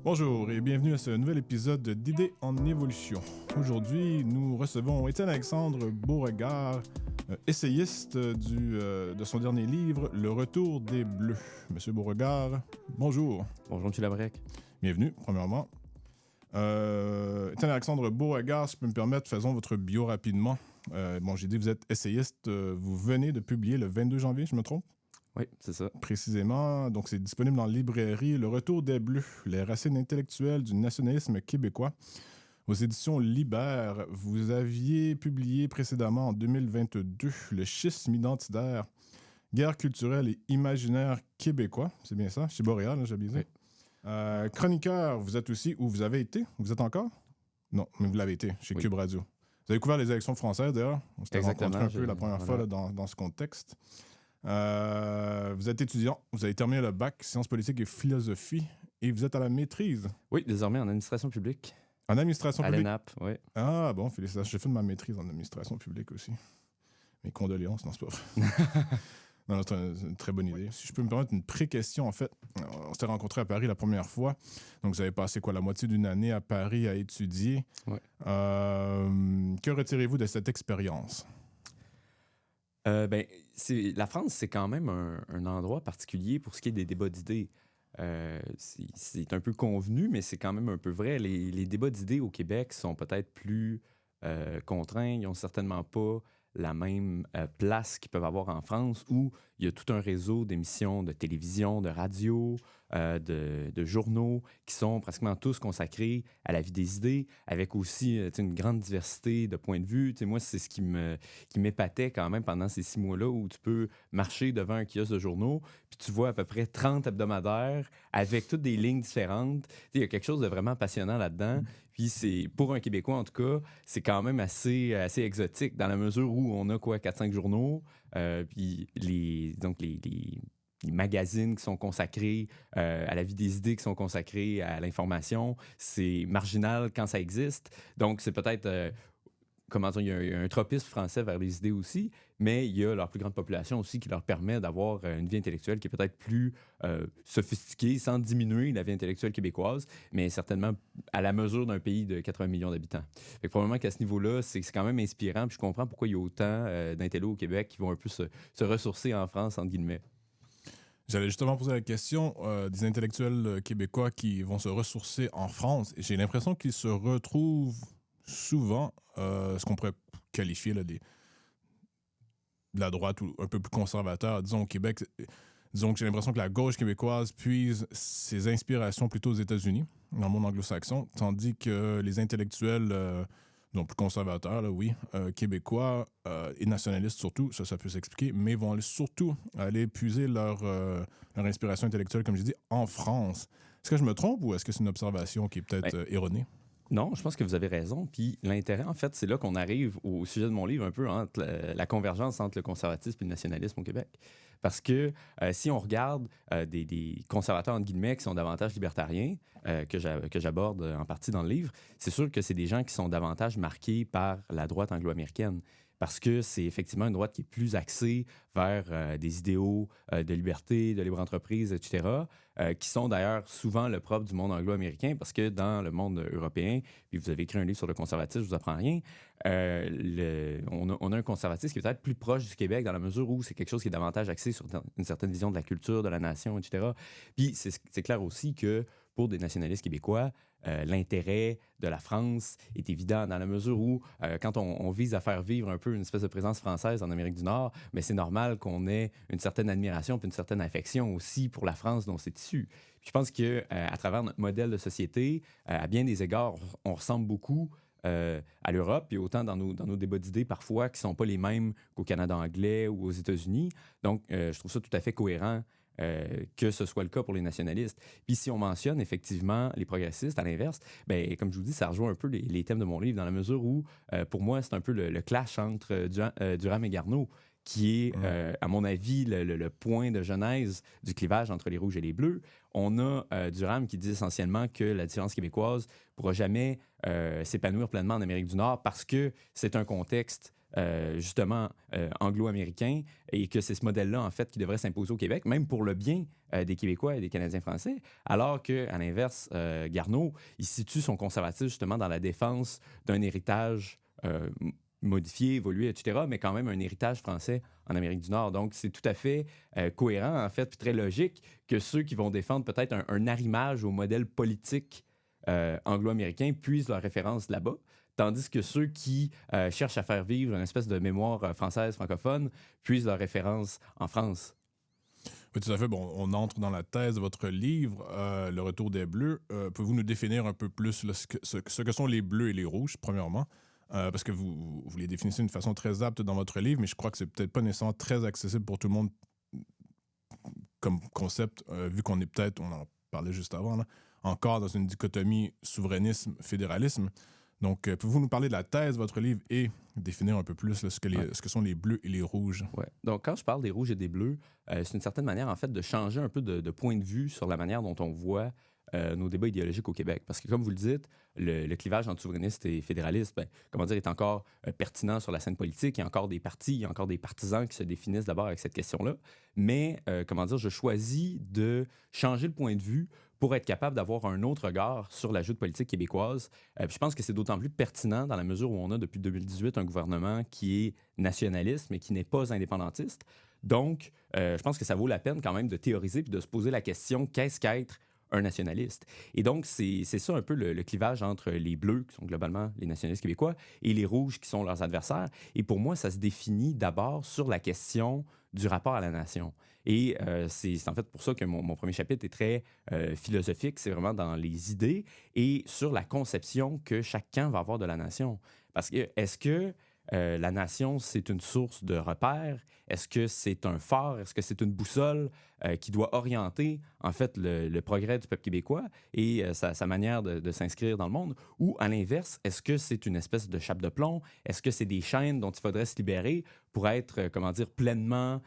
Bonjour et bienvenue à ce nouvel épisode d'Idées en évolution. Aujourd'hui, nous recevons Étienne-Alexandre Beauregard, essayiste de son dernier livre, Le Retour des Bleus. Monsieur Beauregard, bonjour. Bonjour, M. Labrec. Bienvenue, premièrement. Étienne-Alexandre Beauregard, si je peux me permettre, faisons votre bio rapidement. J'ai dit que vous êtes essayiste. Vous venez de publier le 22 janvier, je me trompe? Oui, c'est ça. Précisément, donc c'est disponible en librairie. Le Retour des Bleus, les racines intellectuelles du nationalisme québécois. Aux éditions Libère, vous aviez publié précédemment en 2022 Le schisme identitaire, guerre culturelle et imaginaire québécois. C'est bien ça? Chez Boréal, hein, j'habite. Oui. Chroniqueur, vous êtes aussi, ou vous avez été? Vous êtes encore? Non, mais vous l'avez été, chez Cube Radio. Vous avez couvert les élections françaises, d'ailleurs. On s'était rencontrés un peu la première fois là, dans ce contexte. Vous êtes étudiant, vous avez terminé le bac sciences politiques et philosophie et vous êtes à la maîtrise. Oui, désormais en administration publique. En administration publique? À l'ENAP, oui. Ah bon, félicitations. J'ai fait de ma maîtrise en administration publique aussi. Mes condoléances, non, c'est pas vrai. Non, c'est une très bonne idée. Si je peux me permettre une pré-question, en fait, on s'était rencontrés à Paris la première fois. Donc, vous avez passé la moitié d'une année à Paris à étudier. Ouais. Que retirez-vous de cette expérience? La France, c'est quand même un endroit particulier pour ce qui est des débats d'idées. C'est un peu convenu, mais c'est quand même un peu vrai. Les débats d'idées au Québec sont peut-être plus contraints. Ils n'ont certainement pas la même place qu'ils peuvent avoir en France, où il y a tout un réseau d'émissions de télévision, de radio, de journaux qui sont pratiquement tous consacrés à la vie des idées, avec aussi une grande diversité de points de vue. Moi, c'est ce qui m'épatait quand même pendant ces 6 mois-là, où tu peux marcher devant un kiosque de journaux, puis tu vois à peu près 30 hebdomadaires avec toutes des lignes différentes. Il y a quelque chose de vraiment passionnant là-dedans. Puis c'est, pour un Québécois en tout cas, c'est quand même assez exotique, dans la mesure où on a 4-5 journaux, puis les magazines qui sont consacrés à la vie des idées, qui sont consacrés à l'information, c'est marginal quand ça existe. Donc, c'est peut-être... il y a un tropisme français vers les idées aussi, mais il y a leur plus grande population aussi qui leur permet d'avoir une vie intellectuelle qui est peut-être plus sophistiquée, sans diminuer la vie intellectuelle québécoise, mais certainement à la mesure d'un pays de 80 millions d'habitants. Fait que probablement qu'à ce niveau-là, c'est quand même inspirant, puis je comprends pourquoi il y a autant d'intellos au Québec qui vont un peu se ressourcer en France, entre guillemets. J'allais justement poser la question des intellectuels québécois qui vont se ressourcer en France. Et j'ai l'impression qu'ils se retrouvent souvent ce qu'on pourrait qualifier là, de la droite ou un peu plus conservateur, disons au Québec. Disons que j'ai l'impression que la gauche québécoise puise ses inspirations plutôt aux États-Unis, dans le monde anglo-saxon, tandis que les intellectuels, donc plus conservateurs, là, oui, québécois et nationalistes surtout, ça peut s'expliquer, mais vont surtout aller puiser leur inspiration intellectuelle, comme je dis, en France. Est-ce que je me trompe ou est-ce que c'est une observation qui est peut-être erronée? Non, je pense que vous avez raison. Puis l'intérêt, en fait, c'est là qu'on arrive au sujet de mon livre, un peu entre la convergence entre le conservatisme et le nationalisme au Québec. Parce que si on regarde des conservateurs, entre guillemets, qui sont davantage libertariens, que j'aborde en partie dans le livre, c'est sûr que c'est des gens qui sont davantage marqués par la droite anglo-américaine. Parce que c'est effectivement une droite qui est plus axée vers des idéaux de liberté, de libre entreprise, etc., qui sont d'ailleurs souvent le propre du monde anglo-américain, parce que dans le monde européen, puis vous avez écrit un livre sur le conservatisme, je vous apprends rien, on a un conservatisme qui est peut-être plus proche du Québec, dans la mesure où c'est quelque chose qui est davantage axé sur une certaine vision de la culture, de la nation, etc. Puis c'est clair aussi que pour des nationalistes québécois, l'intérêt de la France est évident dans la mesure où, quand on vise à faire vivre un peu une espèce de présence française en Amérique du Nord, mais c'est normal qu'on ait une certaine admiration puis une certaine affection aussi pour la France dont c'est issu. Puis je pense qu'à travers notre modèle de société, à bien des égards, on ressemble beaucoup à l'Europe, puis autant dans nos débats d'idées parfois qui ne sont pas les mêmes qu'au Canada anglais ou aux États-Unis. Donc, je trouve ça tout à fait cohérent que ce soit le cas pour les nationalistes. Puis si on mentionne effectivement les progressistes, à l'inverse, ben, comme je vous dis, ça rejoint un peu les thèmes de mon livre, dans la mesure où, pour moi, c'est un peu le clash entre Durham et Garneau, qui est, à mon avis, le point de genèse du clivage entre les rouges et les bleus. On a Durham qui dit essentiellement que la différence québécoise ne pourra jamais s'épanouir pleinement en Amérique du Nord parce que c'est un contexte justement anglo-américain et que c'est ce modèle-là, en fait, qui devrait s'imposer au Québec, même pour le bien des Québécois et des Canadiens français, alors qu'à l'inverse, Garneau, il situe son conservatisme justement dans la défense d'un héritage modifié, évolué, etc., mais quand même un héritage français en Amérique du Nord. Donc, c'est tout à fait cohérent, en fait, puis très logique que ceux qui vont défendre peut-être un arrimage au modèle politique anglo-américain puisent leur référence là-bas, tandis que ceux qui cherchent à faire vivre une espèce de mémoire française francophone puisent leur référence en France. Oui, tout à fait. Bon, on entre dans la thèse de votre livre, Le Retour des Bleus. Pouvez-vous nous définir un peu plus là, ce que sont les bleus et les rouges, premièrement? Parce que vous les définissez d'une façon très apte dans votre livre, mais je crois que c'est peut-être pas nécessairement très accessible pour tout le monde comme concept, vu qu'on est peut-être, on en parlait juste avant, là, encore dans une dichotomie souverainisme-fédéralisme. Donc, pouvez-vous nous parler de la thèse de votre livre et définir un peu plus là, ce que sont les bleus et les rouges? Ouais. Donc, quand je parle des rouges et des bleus, c'est une certaine manière, en fait, de changer un peu de point de vue sur la manière dont on voit nos débats idéologiques au Québec. Parce que, comme vous le dites, le clivage entre souverainistes et fédéralistes, ben, comment dire, est encore pertinent sur la scène politique. Il y a encore des partis, il y a encore des partisans qui se définissent d'abord avec cette question-là. Mais, comment dire, je choisis de changer le point de vue pour être capable d'avoir un autre regard sur la joute politique québécoise. Je pense que c'est d'autant plus pertinent dans la mesure où on a depuis 2018 un gouvernement qui est nationaliste, mais qui n'est pas indépendantiste. Donc, je pense que ça vaut la peine quand même de théoriser puis de se poser la question, qu'est-ce qu'être un nationaliste? Et donc, c'est ça un peu le clivage entre les bleus, qui sont globalement les nationalistes québécois, et les rouges, qui sont leurs adversaires. Et pour moi, ça se définit d'abord sur la question du rapport à la nation. Et c'est en fait pour ça que mon premier chapitre est très philosophique. C'est vraiment dans les idées et sur la conception que chacun va avoir de la nation. Parce que est-ce que la nation, c'est une source de repères? Est-ce que c'est un phare? Est-ce que c'est une boussole qui doit orienter, en fait, le progrès du peuple québécois et sa manière de s'inscrire dans le monde? Ou, à l'inverse, est-ce que c'est une espèce de chape de plomb? Est-ce que c'est des chaînes dont il faudrait se libérer pour être, comment dire, pleinement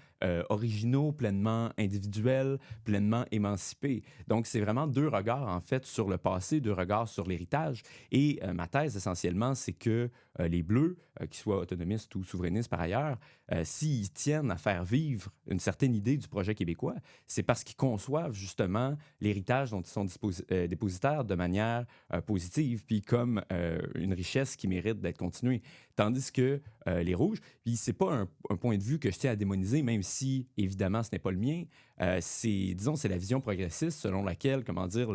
originaux, pleinement individuels, pleinement émancipés? Donc, c'est vraiment deux regards, en fait, sur le passé, deux regards sur l'héritage. Et ma thèse, essentiellement, c'est que les Bleus, qu'ils soient autonomistes ou souverainistes par ailleurs, s'ils tiennent à faire vivre une certaine idée du projet québécois, c'est parce qu'ils conçoivent justement l'héritage dont ils sont dépositaires de manière positive, puis comme une richesse qui mérite d'être continuée. Tandis que les rouges, puis c'est pas un point de vue que je tiens à démoniser, même si, évidemment, ce n'est pas le mien. Disons, c'est la vision progressiste selon laquelle, comment dire,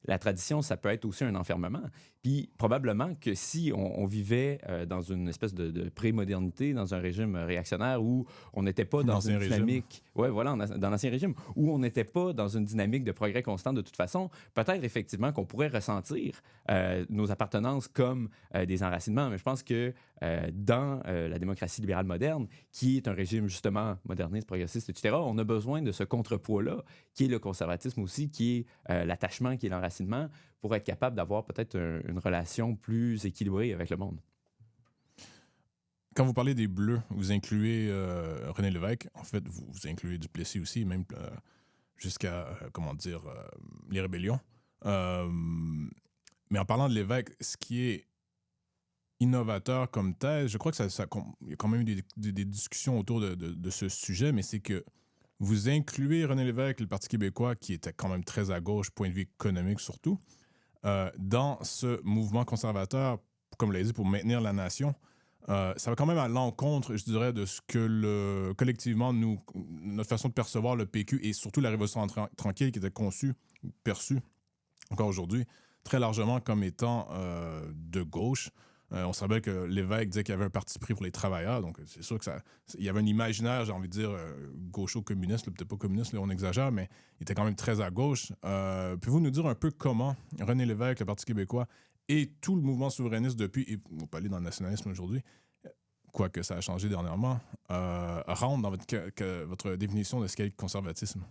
la tradition, ça peut être aussi un enfermement. Puis probablement que si on vivait dans une espèce de pré-modernité, dans un régime réactionnaire où on n'était pas dans une dynamique... Oui, voilà, dans l'ancien régime, où on n'était pas dans une dynamique de progrès constant de toute façon, peut-être effectivement qu'on pourrait ressentir nos appartenances comme des enracinements. Mais je pense que dans la démocratie libérale moderne, qui est un régime justement moderniste, progressiste, etc., on a besoin de ce contrepoids-là, qui est le conservatisme aussi, qui est l'attachement, qui est l'enracinement, pour être capable d'avoir peut-être une relation plus équilibrée avec le monde. Quand vous parlez des Bleus, vous incluez René Lévesque. En fait, vous incluez Duplessis aussi, même jusqu'à, comment dire, les rébellions. Mais en parlant de Lévesque, ce qui est innovateur comme thèse, je crois que il y a quand même eu des discussions autour de ce sujet, mais c'est que vous incluez René Lévesque, le Parti québécois, qui était quand même très à gauche, point de vue économique surtout, dans ce mouvement conservateur, comme l'a dit, pour maintenir la nation. Ça va quand même à l'encontre, je dirais, de ce que collectivement, notre façon de percevoir le PQ et surtout la Révolution tranquille qui était perçue encore aujourd'hui, très largement comme étant de gauche. On se rappelle que Lévesque disait qu'il y avait un parti pris pour les travailleurs, donc c'est sûr que il y avait un imaginaire, j'ai envie de dire, gaucho-communiste, peut-être pas communiste, là, on exagère, mais il était quand même très à gauche. Pouvez-vous nous dire un peu comment René Lévesque, le Parti québécois, et tout le mouvement souverainiste depuis, et on va pas aller dans le nationalisme aujourd'hui, quoique ça a changé dernièrement, rentre dans votre définition de ce qu'est le conservatisme?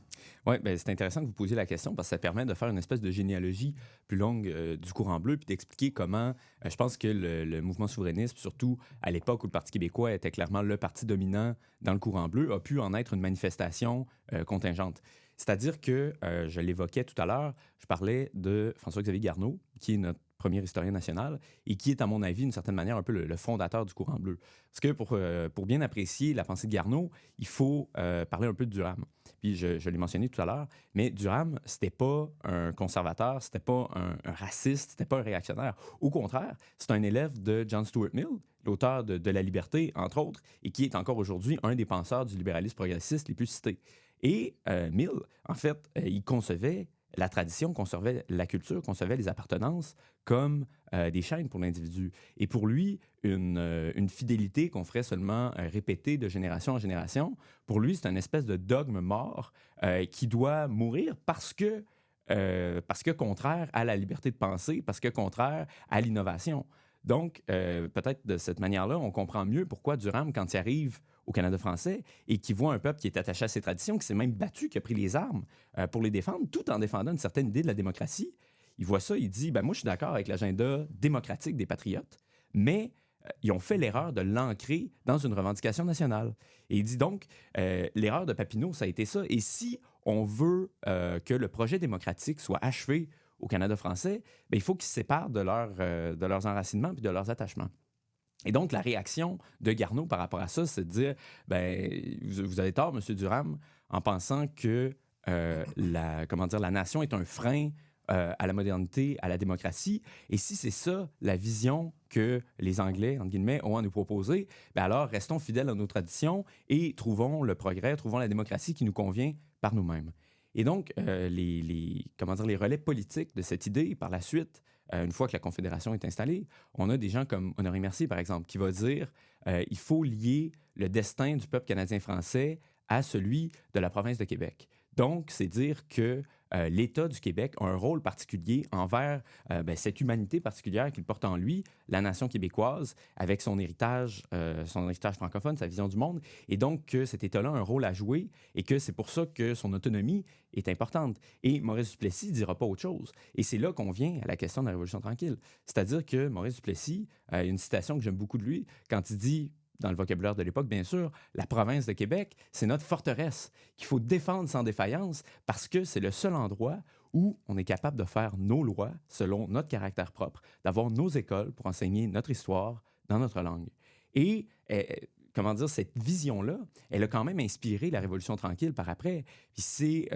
Oui, ben c'est intéressant que vous posiez la question parce que ça permet de faire une espèce de généalogie plus longue du courant bleu puis d'expliquer comment je pense que le mouvement souverainiste, surtout à l'époque où le Parti québécois était clairement le parti dominant dans le courant bleu, a pu en être une manifestation contingente. C'est-à-dire que, je l'évoquais tout à l'heure, je parlais de François-Xavier Garneau, qui est notre premier historien national, et qui est, à mon avis, d'une certaine manière, un peu le fondateur du courant bleu. Parce que pour bien apprécier la pensée de Garneau, il faut parler un peu de Durham. Puis je l'ai mentionné tout à l'heure, mais Durham, c'était pas un conservateur, c'était pas un raciste, c'était pas un réactionnaire. Au contraire, c'est un élève de John Stuart Mill, l'auteur de La Liberté, entre autres, et qui est encore aujourd'hui un des penseurs du libéralisme progressiste les plus cités. Et Mill, en fait, il concevait la tradition, concevait la culture, concevait les appartenances comme des chaînes pour l'individu. Et pour lui, une fidélité qu'on ferait seulement répéter de génération en génération, pour lui, c'est une espèce de dogme mort qui doit mourir parce que contraire à la liberté de penser, parce que contraire à l'innovation. Donc, peut-être de cette manière-là, on comprend mieux pourquoi Durham, quand il arrive au Canada français et qui voit un peuple qui est attaché à ses traditions, qui s'est même battu, qui a pris les armes pour les défendre, tout en défendant une certaine idée de la démocratie, il voit ça, il dit, ben moi, je suis d'accord avec l'agenda démocratique des patriotes, mais ils ont fait l'erreur de l'ancrer dans une revendication nationale. Et il dit donc, l'erreur de Papineau, ça a été ça. Et si on veut que le projet démocratique soit achevé au Canada français, ben, il faut qu'ils se séparent de leurs enracinements et de leurs attachements. Et donc, la réaction de Garneau par rapport à ça, c'est de dire, ben, vous avez tort, M. Durham, en pensant que la nation est un frein à la modernité, à la démocratie. Et si c'est ça la vision que les Anglais, entre guillemets, ont à nous proposer, ben alors restons fidèles à nos traditions et trouvons le progrès, trouvons la démocratie qui nous convient par nous-mêmes. Et donc, les relais politiques de cette idée, par la suite, une fois que la Confédération est installée, on a des gens comme Honoré Mercier, par exemple, qui va dire il faut lier le destin du peuple canadien-français à celui de la province de Québec. Donc, c'est dire que l'État du Québec a un rôle particulier envers cette humanité particulière qu'il porte en lui, la nation québécoise, avec son héritage francophone, sa vision du monde, et donc que cet État-là a un rôle à jouer et que c'est pour ça que son autonomie est importante. Et Maurice Duplessis ne dira pas autre chose. Et c'est là qu'on vient à la question de la Révolution tranquille. C'est-à-dire que Maurice Duplessis, une citation que j'aime beaucoup de lui, quand il dit dans le vocabulaire de l'époque, bien sûr, la province de Québec, c'est notre forteresse qu'il faut défendre sans défaillance parce que c'est le seul endroit où on est capable de faire nos lois selon notre caractère propre, d'avoir nos écoles pour enseigner notre histoire dans notre langue. Et cette vision-là, elle a quand même inspiré la Révolution tranquille par après. Puis c'est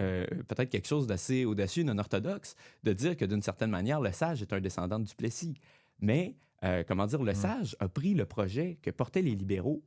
peut-être quelque chose d'assez audacieux, non orthodoxe, de dire que d'une certaine manière, le sage est un descendant de Duplessis. Mais le sage a pris le projet que portaient les libéraux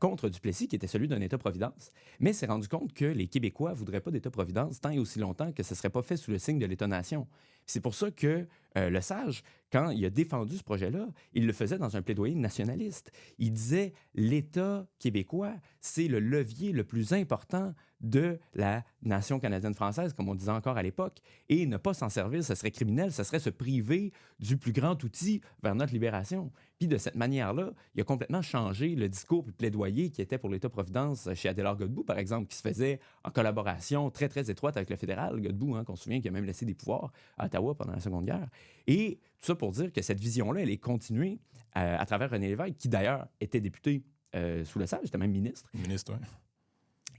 contre Duplessis, qui était celui d'un État-providence, mais s'est rendu compte que les Québécois ne voudraient pas d'État-providence tant et aussi longtemps que ce ne serait pas fait sous le signe de l'État-nation. C'est pour ça que le sage, quand il a défendu ce projet-là, il le faisait dans un plaidoyer nationaliste. Il disait l'État québécois, c'est le levier le plus important de la nation canadienne-française, comme on disait encore à l'époque, et ne pas s'en servir, ce serait criminel, ce serait se priver du plus grand outil vers notre libération. Puis de cette manière-là, il a complètement changé le discours et le plaidoyer qui était pour l'État-providence chez Adélard Godbout, par exemple, qui se faisait en collaboration très, très étroite avec le fédéral. Godbout, qu'on se souvient, qui a même laissé des pouvoirs à Ottawa pendant la Seconde Guerre. Et tout ça pour dire que cette vision-là, elle est continuée à travers René Lévesque, qui d'ailleurs était député sous le Sage, était même ministre. Ministre, oui.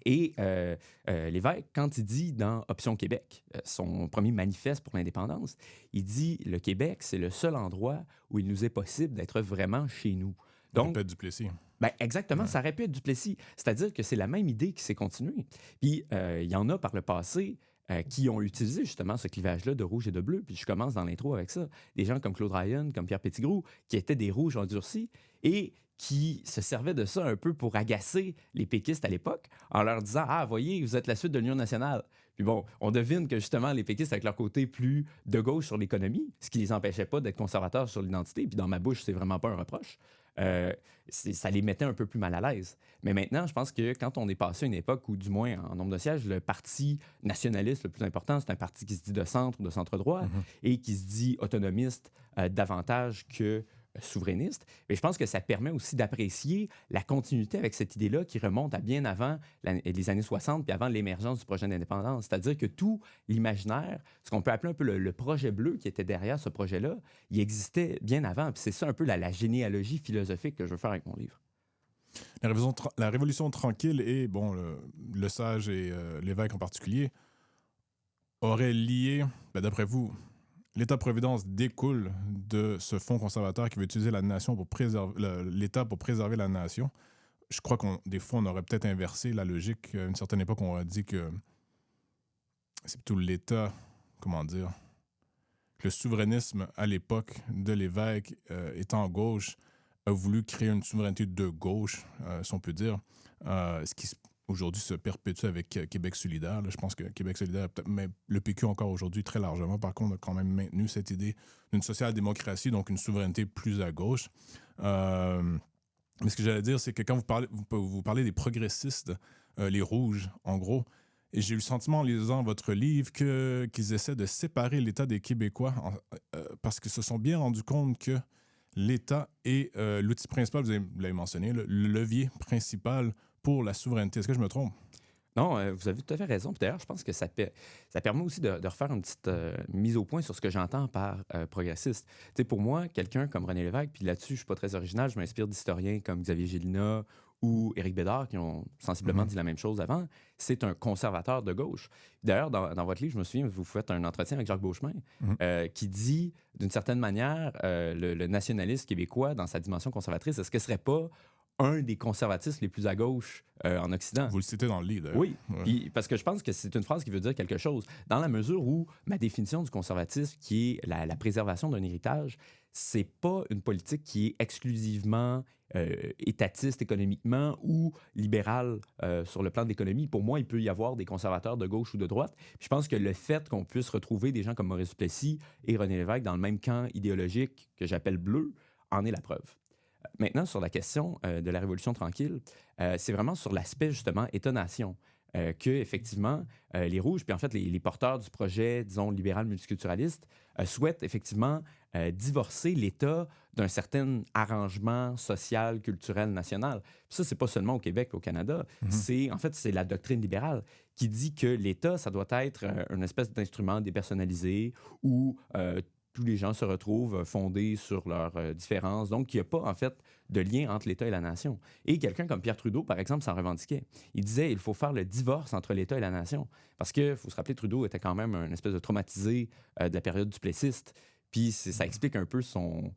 Et Lévesque, quand il dit dans Option Québec, son premier manifeste pour l'indépendance, il dit « Le Québec, c'est le seul endroit où il nous est possible d'être vraiment chez nous. » Donc, peut-être Duplessis. Ben exactement, Ouais. ça aurait pu être Duplessis. C'est-à-dire que c'est la même idée qui s'est continuée. Puis il y en a par le passé qui ont utilisé justement ce clivage-là de rouge et de bleu. Puis je commence dans l'intro avec ça. Des gens comme Claude Ryan, comme Pierre Petitgrou, qui étaient des rouges endurcis et qui se servaient de ça un peu pour agacer les péquistes à l'époque en leur disant « Ah, voyez, vous êtes la suite de l'Union nationale. » Puis bon, on devine que justement les péquistes avec leur côté plus de gauche sur l'économie, ce qui les empêchait pas d'être conservateurs sur l'identité. Puis dans ma bouche, c'est vraiment pas un reproche. Ça les mettait un peu plus mal à l'aise. Mais maintenant, je pense que quand on est passé à une époque où, du moins en nombre de sièges, le parti nationaliste le plus important, c'est un parti qui se dit de centre ou de centre-droit et qui se dit autonomiste davantage que souverainiste. Mais je pense que ça permet aussi d'apprécier la continuité avec cette idée-là qui remonte à bien avant les années 60 puis avant l'émergence du projet d'indépendance. C'est-à-dire que tout l'imaginaire, ce qu'on peut appeler un peu le projet bleu qui était derrière ce projet-là, il existait bien avant. Puis c'est ça un peu la généalogie philosophique que je veux faire avec mon livre. La Révolution tranquille et, bon, le Sage et Lévesque en particulier auraient lié, d'après vous, l'État-providence découle de ce fonds conservateur qui veut utiliser la nation pour préserver l'État pour préserver la nation. Je crois des fois, on aurait peut-être inversé la logique. À une certaine époque, on aurait dit que c'est plutôt l'État, comment dire, le souverainisme à l'époque de l'évêque, étant gauche, a voulu créer une souveraineté de gauche, si on peut dire, ce qui aujourd'hui se perpétue avec Québec solidaire. Là, je pense que Québec solidaire, mais le PQ encore aujourd'hui très largement, par contre, a quand même maintenu cette idée d'une social-démocratie, donc une souveraineté plus à gauche. Mais ce que j'allais dire, c'est que quand vous parlez des progressistes, les rouges, en gros, et j'ai eu le sentiment en lisant votre livre qu'ils essaient de séparer l'État des Québécois parce qu'ils se sont bien rendus compte que l'État est l'outil principal, vous l'avez mentionné, le levier principal pour la souveraineté. Est-ce que je me trompe? Non, vous avez tout à fait raison. Puis d'ailleurs, je pense que ça permet aussi de refaire une petite mise au point sur ce que j'entends par progressiste. Tu sais, pour moi, quelqu'un comme René Lévesque, puis là-dessus, je ne suis pas très original, je m'inspire d'historiens comme Xavier Gélinas ou Éric Bédard, qui ont sensiblement dit la même chose avant, c'est un conservateur de gauche. D'ailleurs, dans votre livre, je me souviens, vous faites un entretien avec Jacques Beauchemin, qui dit, d'une certaine manière, le nationalisme québécois, dans sa dimension conservatrice, est-ce que ce serait pas un des conservatistes les plus à gauche en Occident? Vous le citez dans le livre, d'ailleurs. Oui, puis, parce que je pense que c'est une phrase qui veut dire quelque chose. Dans la mesure où ma définition du conservatisme, qui est la préservation d'un héritage, c'est pas une politique qui est exclusivement étatiste économiquement ou libérale sur le plan de l'économie. Pour moi, il peut y avoir des conservateurs de gauche ou de droite. Puis je pense que le fait qu'on puisse retrouver des gens comme Maurice Duplessis et René Lévesque dans le même camp idéologique que j'appelle bleu en est la preuve. Maintenant, sur la question de la Révolution tranquille, c'est vraiment sur l'aspect, justement, État-nation, que, effectivement, les Rouges, puis en fait, les porteurs du projet, disons, libéral multiculturaliste, souhaitent, effectivement, divorcer l'État d'un certain arrangement social, culturel, national. Puis ça, c'est pas seulement au Québec et au Canada. C'est, en fait, c'est la doctrine libérale qui dit que l'État, ça doit être une espèce d'instrument dépersonnalisé où tous les gens se retrouvent fondés sur leurs différences. Donc, il n'y a pas, en fait, de lien entre l'État et la nation. Et quelqu'un comme Pierre Trudeau, par exemple, s'en revendiquait. Il disait il faut faire le divorce entre l'État et la nation. Parce qu'il faut se rappeler, Trudeau était quand même une espèce de traumatisé de la période duplessiste. Puis ça explique un peu son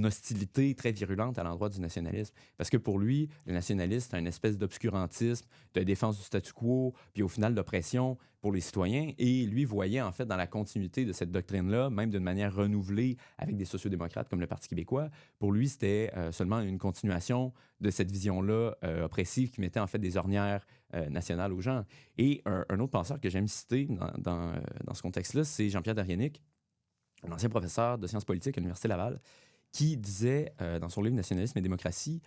hostilité très virulente à l'endroit du nationalisme. Parce que pour lui, le nationalisme, c'est une espèce d'obscurantisme, de défense du statu quo, puis au final d'oppression pour les citoyens. Et lui voyait en fait dans la continuité de cette doctrine-là, même d'une manière renouvelée avec des sociodémocrates comme le Parti québécois, pour lui, c'était seulement une continuation de cette vision-là oppressive qui mettait en fait des ornières nationales aux gens. Et un autre penseur que j'aime citer dans ce contexte-là, c'est Jean-Pierre Derienic, un ancien professeur de sciences politiques à l'Université Laval, qui disait dans son livre Nationalisme et démocratie,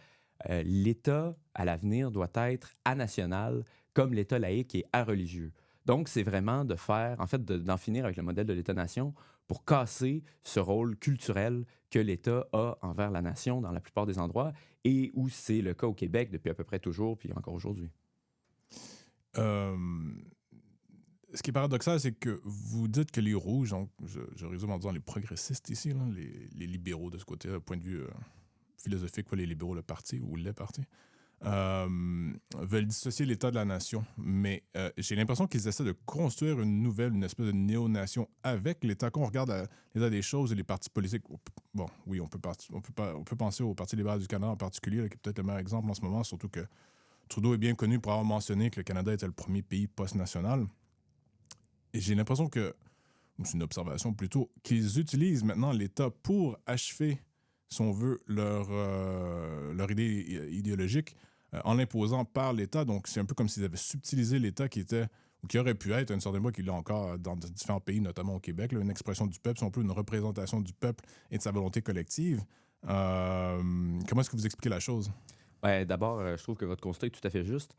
l'État à l'avenir doit être anational comme l'État laïque est areligieux. Donc, c'est vraiment de faire, en fait, d'en finir avec le modèle de l'État-nation pour casser ce rôle culturel que l'État a envers la nation dans la plupart des endroits et où c'est le cas au Québec depuis à peu près toujours, puis encore aujourd'hui. Ce qui est paradoxal, c'est que vous dites que les rouges, donc je résume en disant les progressistes ici, là, les libéraux de ce côté, point de vue philosophique, pas les libéraux, le parti ou les partis, veulent dissocier l'État de la nation. Mais j'ai l'impression qu'ils essaient de construire une espèce de néo-nation avec l'État. Quand on regarde l'état des choses et les partis politiques, bon, oui, on peut penser au Parti libéral du Canada en particulier, là, qui est peut-être le meilleur exemple en ce moment, surtout que Trudeau est bien connu pour avoir mentionné que le Canada était le premier pays post-national. Et j'ai l'impression que, c'est une observation plutôt, qu'ils utilisent maintenant l'État pour achever, si on veut, leur idée idéologique en l'imposant par l'État. Donc, c'est un peu comme s'ils avaient subtilisé l'État qui était, ou qui aurait pu être, à une certaine époque, qu'il l'a encore dans différents pays, notamment au Québec, là, une expression du peuple, si on peut, une représentation du peuple et de sa volonté collective. Comment est-ce que vous expliquez la chose? Ouais, d'abord, je trouve que votre constat est tout à fait juste.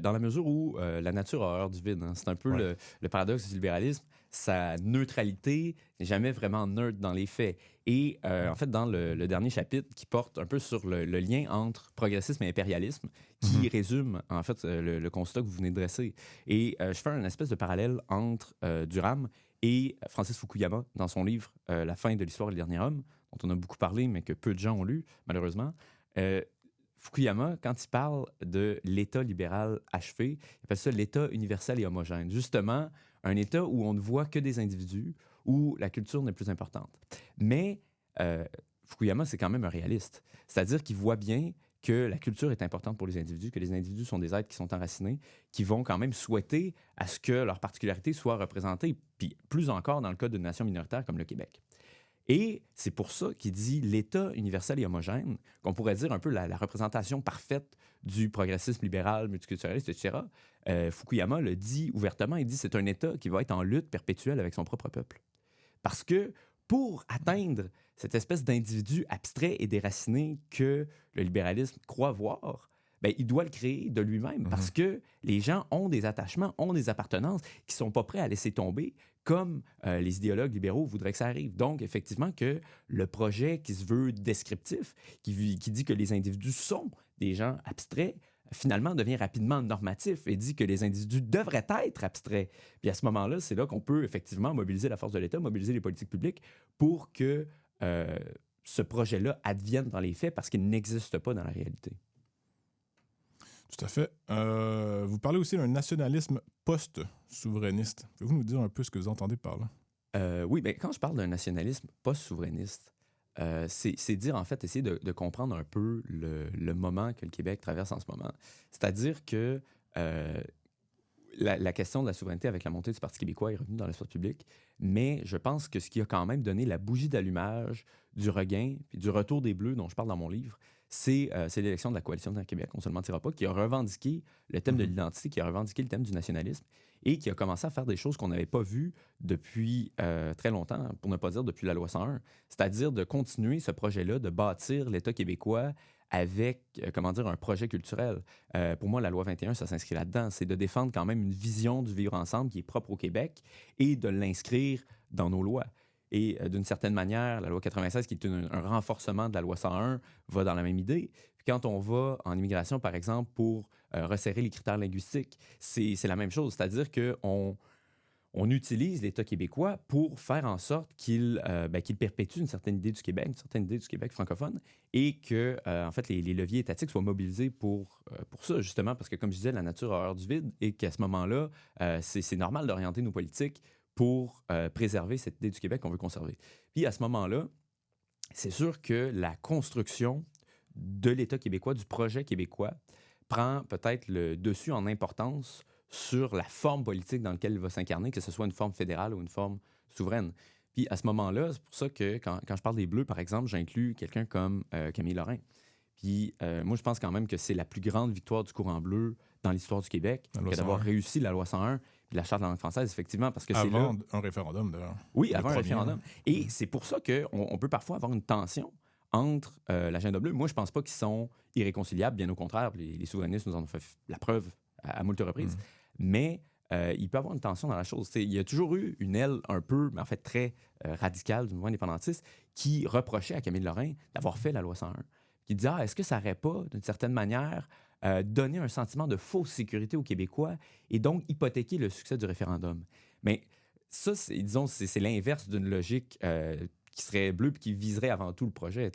Dans la mesure où la nature a horreur du vide. Hein. C'est un peu le paradoxe du libéralisme. Sa neutralité n'est jamais vraiment neutre dans les faits. Et en fait, dans le dernier chapitre qui porte un peu sur le lien entre progressisme et impérialisme, qui résume en fait le constat que vous venez de dresser. Et je fais un espèce de parallèle entre Durham et Francis Fukuyama dans son livre La fin de l'histoire et le dernier homme, dont on a beaucoup parlé, mais que peu de gens ont lu, malheureusement. Fukuyama, quand il parle de l'État libéral achevé, il appelle ça l'État universel et homogène. Justement, un État où on ne voit que des individus, où la culture n'est plus importante. Mais Fukuyama, c'est quand même un réaliste. C'est-à-dire qu'il voit bien que la culture est importante pour les individus, que les individus sont des êtres qui sont enracinés, qui vont quand même souhaiter à ce que leur particularité soit représentée, puis plus encore dans le cas d'une nation minoritaire comme le Québec. Et c'est pour ça qu'il dit l'État universel et homogène, qu'on pourrait dire un peu la représentation parfaite du progressisme libéral, multiculturaliste, etc. Fukuyama le dit ouvertement, il dit c'est un État qui va être en lutte perpétuelle avec son propre peuple. Parce que pour atteindre cette espèce d'individu abstrait et déraciné que le libéralisme croit voir, ben, il doit le créer de lui-même parce que les gens ont des attachements, ont des appartenances qui ne sont pas prêts à laisser tomber comme les idéologues libéraux voudraient que ça arrive. Donc, effectivement, que le projet qui se veut descriptif, qui dit que les individus sont des gens abstraits, finalement devient rapidement normatif et dit que les individus devraient être abstraits. Puis à ce moment-là, c'est là qu'on peut effectivement mobiliser la force de l'État, mobiliser les politiques publiques pour que ce projet-là advienne dans les faits parce qu'il n'existe pas dans la réalité. Tout à fait. Vous parlez aussi d'un nationalisme post-souverainiste. Pouvez-vous nous dire un peu ce que vous entendez par là? Oui, bien, quand je parle d'un nationalisme post-souverainiste, c'est dire, en fait, essayer de comprendre un peu le moment que le Québec traverse en ce moment. C'est-à-dire que la question de la souveraineté avec la montée du Parti québécois est revenue dans l'espace public, mais je pense que ce qui a quand même donné la bougie d'allumage du regain et du retour des Bleus dont je parle dans mon livre, c'est l'élection de la coalition dans le Québec, on ne se le mentira pas, qui a revendiqué le thème de l'identité, qui a revendiqué le thème du nationalisme et qui a commencé à faire des choses qu'on n'avait pas vues depuis très longtemps, pour ne pas dire depuis la loi 101, c'est-à-dire de continuer ce projet-là, de bâtir l'État québécois avec, un projet culturel. Pour moi, la loi 21, ça s'inscrit là-dedans. C'est de défendre quand même une vision du vivre ensemble qui est propre au Québec et de l'inscrire dans nos lois. Et d'une certaine manière, la loi 96, qui est un renforcement de la loi 101, va dans la même idée. Puis quand on va en immigration, par exemple, pour resserrer les critères linguistiques, c'est la même chose. C'est-à-dire qu'on utilise l'État québécois pour faire en sorte qu'il perpétue une certaine idée du Québec, une certaine idée du Québec francophone, et que, en fait, les leviers étatiques soient mobilisés pour ça, justement, parce que, comme je disais, la nature a horreur du vide, et qu'à ce moment-là, c'est normal d'orienter nos politiques pour préserver cette idée du Québec qu'on veut conserver. Puis, à ce moment-là, c'est sûr que la construction de l'État québécois, du projet québécois, prend peut-être le dessus en importance sur la forme politique dans laquelle il va s'incarner, que ce soit une forme fédérale ou une forme souveraine. Puis à ce moment-là, c'est pour ça que quand je parle des Bleus, par exemple, j'inclus quelqu'un comme Camille Lorrain. Puis moi, je pense quand même que c'est la plus grande victoire du courant bleu dans l'histoire du Québec, que d'avoir réussi la loi 101 puis la Charte de la langue française, effectivement, parce que c'est là... Avant un référendum, d'ailleurs. Oui, avant un référendum. Et c'est pour ça qu'on peut parfois avoir une tension entre l'agenda bleu. Moi, je pense pas qu'ils sont irréconciliables, bien au contraire. Les souverainistes nous en ont fait la preuve à moult reprises. Mais il peut y avoir une tension dans la chose. Il y a toujours eu une aile un peu, mais en fait très radicale du mouvement indépendantiste qui reprochait à Camille Lorrain d'avoir fait la loi 101. Qui disait, est-ce que ça n'aurait pas, d'une certaine manière, donné un sentiment de fausse sécurité aux Québécois et donc hypothéquer le succès du référendum? Mais ça, c'est l'inverse d'une logique qui serait bleue et qui viserait avant tout le projet,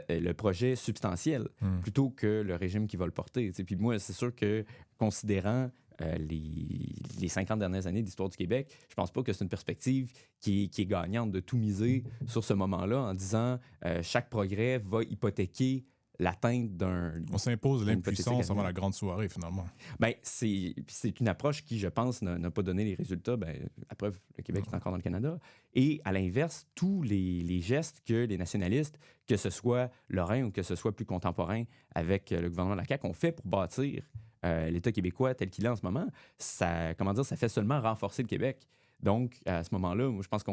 le projet substantiel, plutôt que le régime qui va le porter. Puis moi, c'est sûr que, considérant les 50 dernières années d'histoire du Québec, je pense pas que c'est une perspective qui est gagnante de tout miser sur ce moment-là en disant chaque progrès va hypothéquer l'atteinte d'un... On s'impose l'impuissance avant la grande soirée, finalement. Bien, c'est une approche qui, je pense, n'a pas donné les résultats. Bien, à preuve, le Québec est encore dans le Canada. Et à l'inverse, tous les gestes que les nationalistes, que ce soit Lorrain ou que ce soit plus contemporain avec le gouvernement de la CAQ, ont fait pour bâtir l'État québécois tel qu'il est en ce moment, ça fait seulement renforcer le Québec. Donc, à ce moment-là, moi, je pense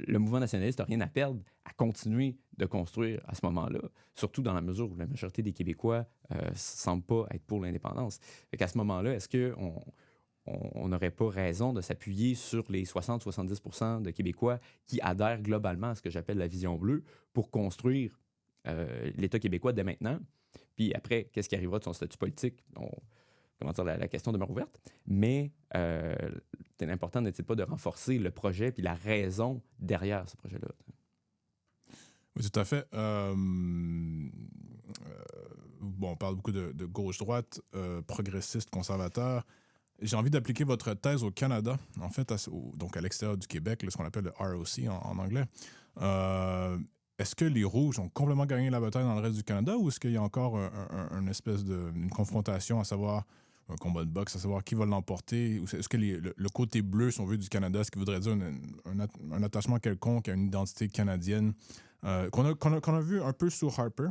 le mouvement nationaliste n'a rien à perdre à continuer de construire à ce moment-là, surtout dans la mesure où la majorité des Québécois ne semblent pas être pour l'indépendance. À ce moment-là, est-ce qu'on n'aurait pas raison de s'appuyer sur les 60-70% de Québécois qui adhèrent globalement à ce que j'appelle la vision bleue pour construire l'État québécois dès maintenant? Puis après, qu'est-ce qui arrivera de son statut politique? La question demeure ouverte. Mais l'important n'est-il pas de renforcer le projet puis la raison derrière ce projet-là? Oui, tout à fait. On parle beaucoup de gauche-droite, progressiste, conservateur. j'ai envie d'appliquer votre thèse au Canada, en fait, donc à l'extérieur du Québec, là, ce qu'on appelle le ROC en anglais. Euh, Est-ce que les Rouges ont complètement gagné la bataille dans le reste du Canada ou est-ce qu'il y a encore une espèce une confrontation, à savoir un combat de boxe, à savoir qui va l'emporter? Ou est-ce que le côté bleu, si on veut, du Canada, ce qui voudrait dire un attachement quelconque à une identité canadienne, qu'on a vu un peu sous Harper,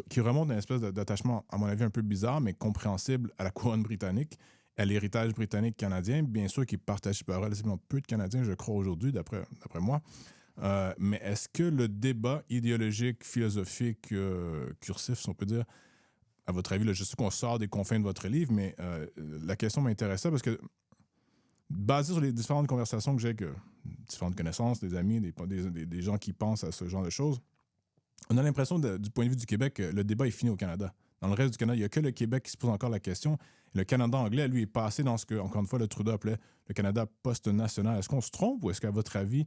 qui remonte à une espèce d'attachement, à mon avis, un peu bizarre, mais compréhensible à la couronne britannique, à l'héritage britannique canadien, bien sûr, qui est partagé par relativement peu de Canadiens, je crois, aujourd'hui, d'après moi. Mais est-ce que le débat idéologique, philosophique, cursif, si on peut dire, à votre avis, là, je sais qu'on sort des confins de votre livre, mais la question m'intéressait parce que, basé sur les différentes conversations que j'ai avec différentes connaissances, des amis, des gens qui pensent à ce genre de choses, on a l'impression, du point de vue du Québec, que le débat est fini au Canada. Dans le reste du Canada, il n'y a que le Québec qui se pose encore la question. Le Canada anglais, lui, est passé dans ce que, encore une fois, le Trudeau appelait le Canada post-national. Est-ce qu'on se trompe ou est-ce qu'à votre avis,